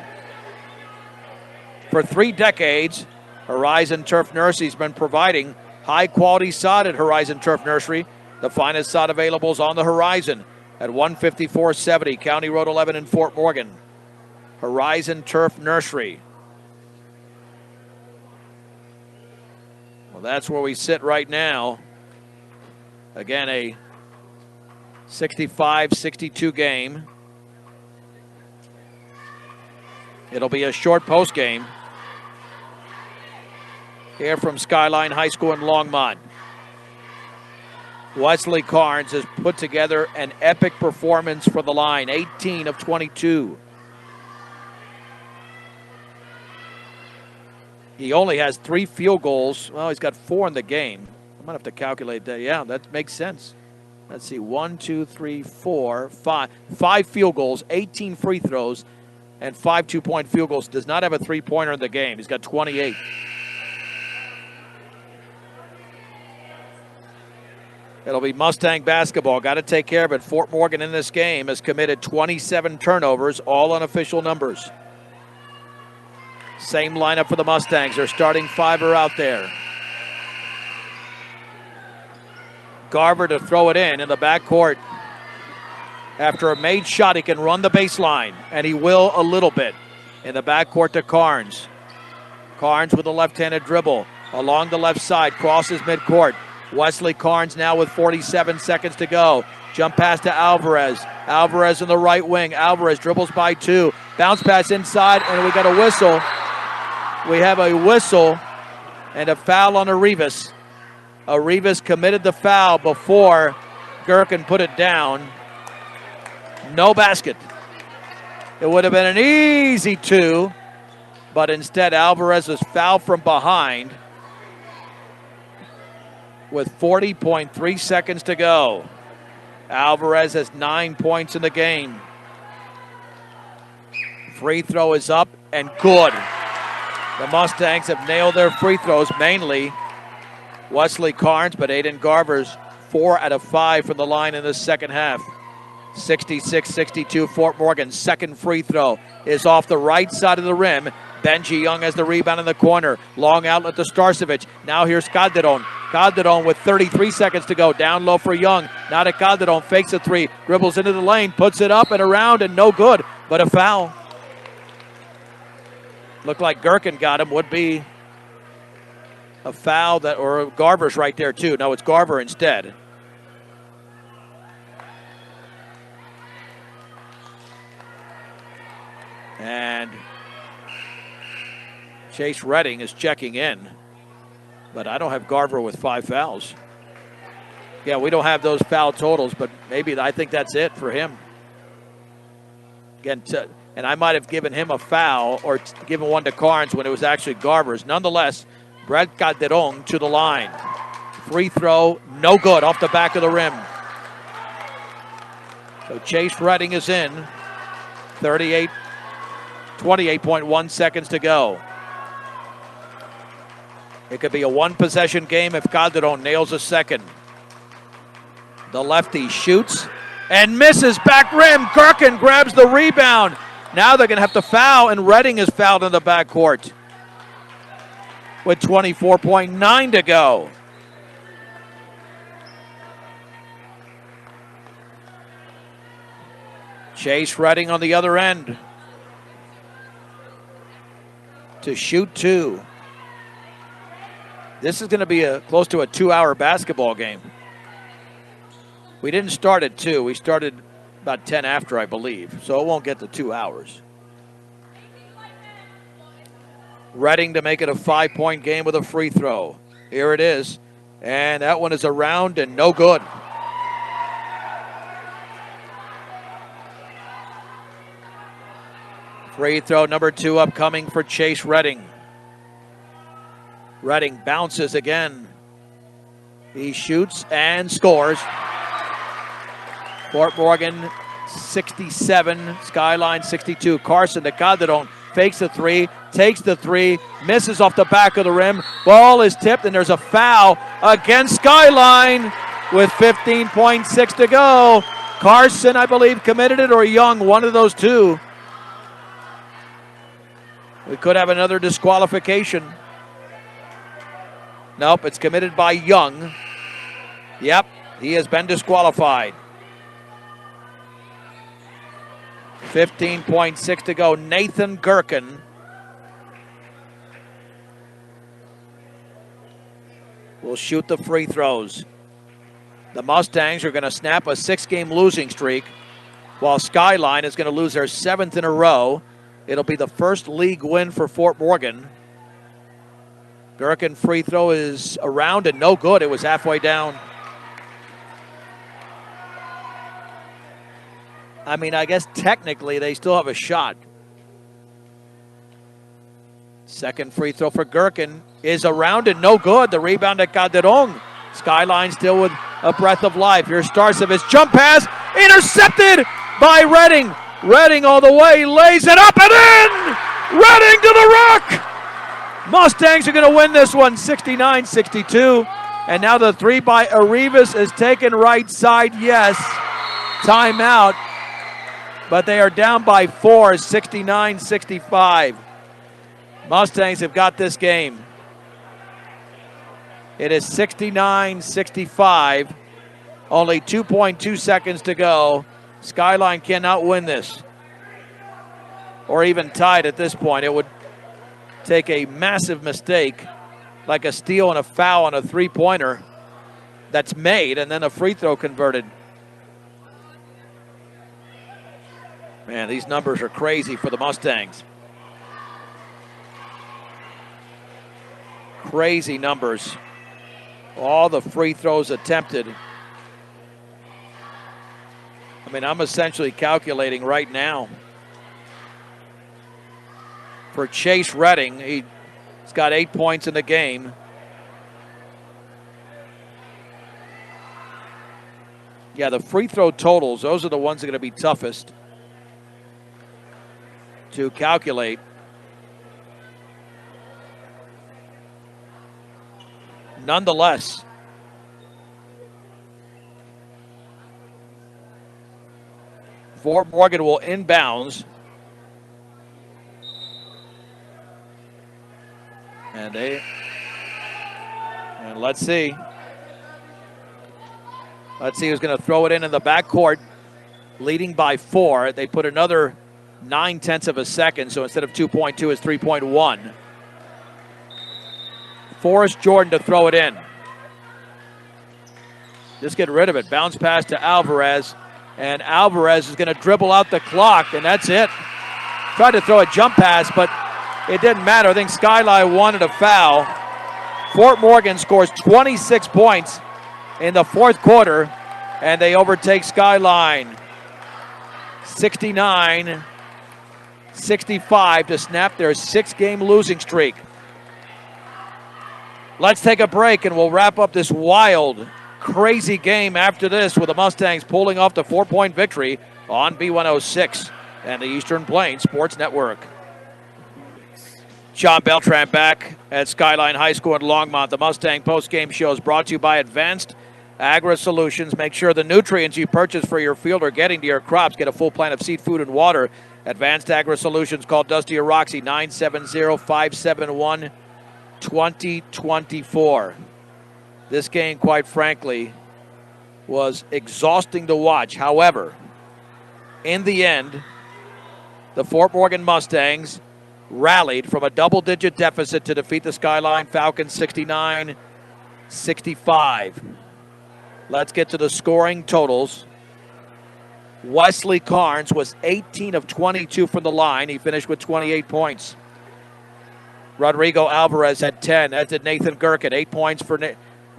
For 3 decades, Horizon Turf Nursery has been providing high-quality sod at Horizon Turf Nursery. The finest sod available is on the Horizon at 15470 County Road 11 in Fort Morgan. Horizon Turf Nursery. Well, that's where we sit right now. Again, a 65-62 game. It'll be a short post game here from Skyline High School in Longmont. Wesley Carnes has put together an epic performance for the line, 18 of 22. He only has 3 field goals. Well, he's got 4 in the game. might have to calculate that. Yeah, that makes sense. Let's see, 1, 2, 3, 4, 5. 5 field goals, 18 free throws, and 5 two-point field goals. Does not have a three-pointer in the game. He's got 28. It'll be Mustang basketball. Got to take care of it. Fort Morgan in this game has committed 27 turnovers, all unofficial numbers. Same lineup for the Mustangs. Their starting 5 are out there. Garver to throw it in the backcourt. After a made shot, he can run the baseline, and he will a little bit. In the backcourt to Carnes. Carnes with a left-handed dribble. Along the left side, crosses midcourt. Wesley Carnes now with 47 seconds to go. Jump pass to Alvarez. Alvarez in the right wing. Alvarez dribbles by 2. Bounce pass inside, and we got a whistle. We have a whistle and a foul on Arribas. Arribas committed the foul before Gherkin put it down. No basket. It would have been an easy 2, but instead Alvarez was fouled from behind with 40.3 seconds to go. Alvarez has 9 points in the game. Free throw is up and good. The Mustangs have nailed their free throws, mainly Wesley Carnes, but Aiden Garver's 4 out of 5 from the line in the second half. 66-62 Fort Morgan. Second free throw is off the right side of the rim. Benji Young has the rebound in the corner. Long outlet to Starcevic. Now here's Calderon. Calderon with 33 seconds to go. Down low for Young. Now to Calderon. Fakes a 3. Dribbles into the lane. Puts it up and around and no good. But a foul. Looked like Gherkin got him. Would be a foul that, or Garver's right there too. No, it's Garver instead. And Chase Redding is checking in. But I don't have Garver with 5 fouls. Yeah, we don't have those foul totals, but maybe I think that's it for him. Again, and I might have given him a foul or given one to Carnes when it was actually Garver's. Nonetheless, Brad Calderon to the line. Free throw, no good, off the back of the rim. So Chase Redding is in. 28.1 seconds to go. It could be a one-possession game if Calderon nails a second. The lefty shoots and misses, back rim. Gherkin grabs the rebound. Now they're going to have to foul, and Redding is fouled in the backcourt with 24.9 to go. Chase Redding on the other end to shoot 2. This is going to be close to a 2-hour basketball game. We didn't start at 2. We started about 10 after, I believe. So it won't get to 2 hours. Redding to make it a 5-point game with a free throw. Here it is. And that one is around and no good. Free throw number 2 upcoming for Chase Redding. Redding bounces again. He shoots and scores. Fort Morgan 67, Skyline 62. Carson to Calderon, fakes the 3, takes the 3, misses off the back of the rim. Ball is tipped and there's a foul against Skyline with 15.6 to go. Carson, I believe, committed it, or Young, one of those two. We could have another disqualification. Nope, it's committed by Young. Yep, he has been disqualified. 15.6 to go. Nathan Gherkin will shoot the free throws. The Mustangs are going to snap a 6-game losing streak, while Skyline is going to lose their 7th in a row. It'll be the first league win for Fort Morgan. Gherkin free throw is around and no good. It was halfway down. I mean, I guess technically they still have a shot. Second free throw for Gherkin is around and no good. The rebound at Calderon. Skyline still with a breath of life. Here's Starcevich, jump pass, intercepted by Redding. Redding all the way, lays it up and in! Redding to the rock! Mustangs are going to win this one, 69-62. And now the three by Arribas is taken right side, yes. Timeout. But they are down by 4, 69-65. Mustangs have got this game. It is 69-65. Only 2.2 seconds to go. Skyline cannot win this. Or even tied at this point. It would take a massive mistake, like a steal and a foul on a three-pointer that's made and then a free throw converted. Man, these numbers are crazy for the Mustangs. Crazy numbers. All the free throws attempted. I mean, I'm essentially calculating right now. For Chase Redding, he's got 8 points in the game. Yeah, the free throw totals, those are the ones that are going to be toughest to calculate. Nonetheless, Fort Morgan will inbounds. And let's see. Let's see who's going to throw it in the backcourt, leading by 4. They put another 0.9 of a second, so instead of 2.2, it's 3.1. Forrest Jordan to throw it in. Just get rid of it. Bounce pass to Alvarez, and Alvarez is going to dribble out the clock, and that's it. Tried to throw a jump pass, but it didn't matter. I think Skyline wanted a foul. Fort Morgan scores 26 points in the fourth quarter, and they overtake Skyline 69-65 to snap their 6-game losing streak. Let's take a break, and we'll wrap up this wild, crazy game after this with the Mustangs pulling off the 4-point victory on B106 and the Eastern Plains Sports Network. John Beltran back at Skyline High School in Longmont. The Mustang post-game show is brought to you by Advanced Agri-Solutions. Make sure the nutrients you purchase for your field are getting to your crops. Get a full plan of seed, food, and water. Advanced Agri-Solutions. Call Dusty or Roxy, 970-571-2024. This game, quite frankly, was exhausting to watch. However, in the end, the Fort Morgan Mustangs rallied from a double-digit deficit to defeat the Skyline Falcons 69-65. Let's get to the scoring totals. Wesley Carnes was 18 of 22 from the line. He finished with 28 points. Rodrigo Alvarez had 10, as did Nathan Gherkin. 8 points for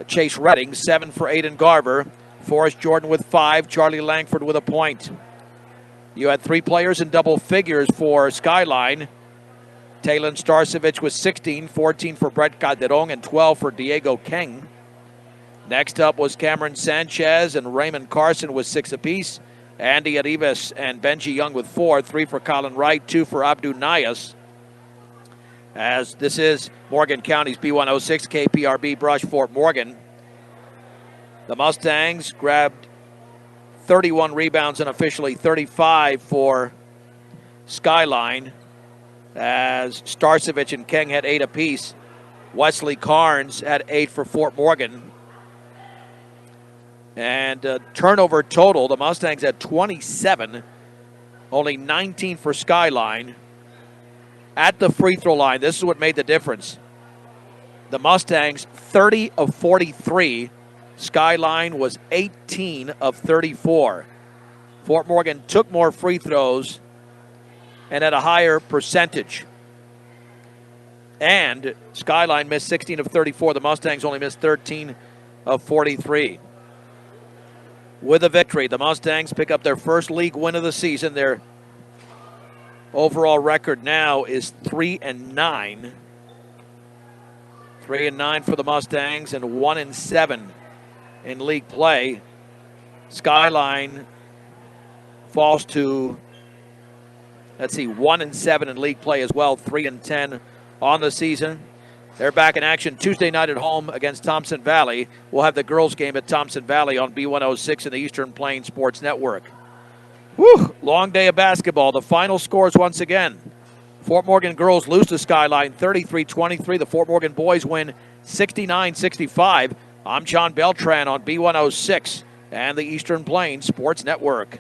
Chase Redding, 7 for Aiden Garver. Forrest Jordan with 5, Charlie Langford with a point. You had 3 players in double figures for Skyline. Talon Starcevich with 16, 14 for Brett Calderon, and 12 for Diego Keng. Next up was Cameron Sanchez and Raymond Carson with 6 apiece. Andy Arribas and Benji Young with 4, 3 for Colin Wright, 2 for Abdu Nayas. As this is Morgan County's B106 KPRB Brush Fort Morgan. The Mustangs grabbed 31 rebounds and officially 35 for Skyline, as Starcevich and Keng had 8 apiece. Wesley Carnes had 8 for Fort Morgan. And turnover total, the Mustangs had 27, only 19 for Skyline. At the free throw line, this is what made the difference. The Mustangs, 30 of 43. Skyline was 18 of 34. Fort Morgan took more free throws and at a higher percentage. And Skyline missed 16 of 34. The Mustangs only missed 13 of 43. With a victory, the Mustangs pick up their first league win of the season. Their overall record now is 3-9. 3-9 for the Mustangs and 1-7 in league play. Skyline falls to, 1-7 in league play as well, 3-10 on the season. They're back in action Tuesday night at home against Thompson Valley. We'll have the girls' game at Thompson Valley on B106 and the Eastern Plains Sports Network. Whew, long day of basketball. The final scores once again. Fort Morgan girls lose to Skyline 33-23. The Fort Morgan boys win 69-65. I'm John Beltran on B106 and the Eastern Plains Sports Network.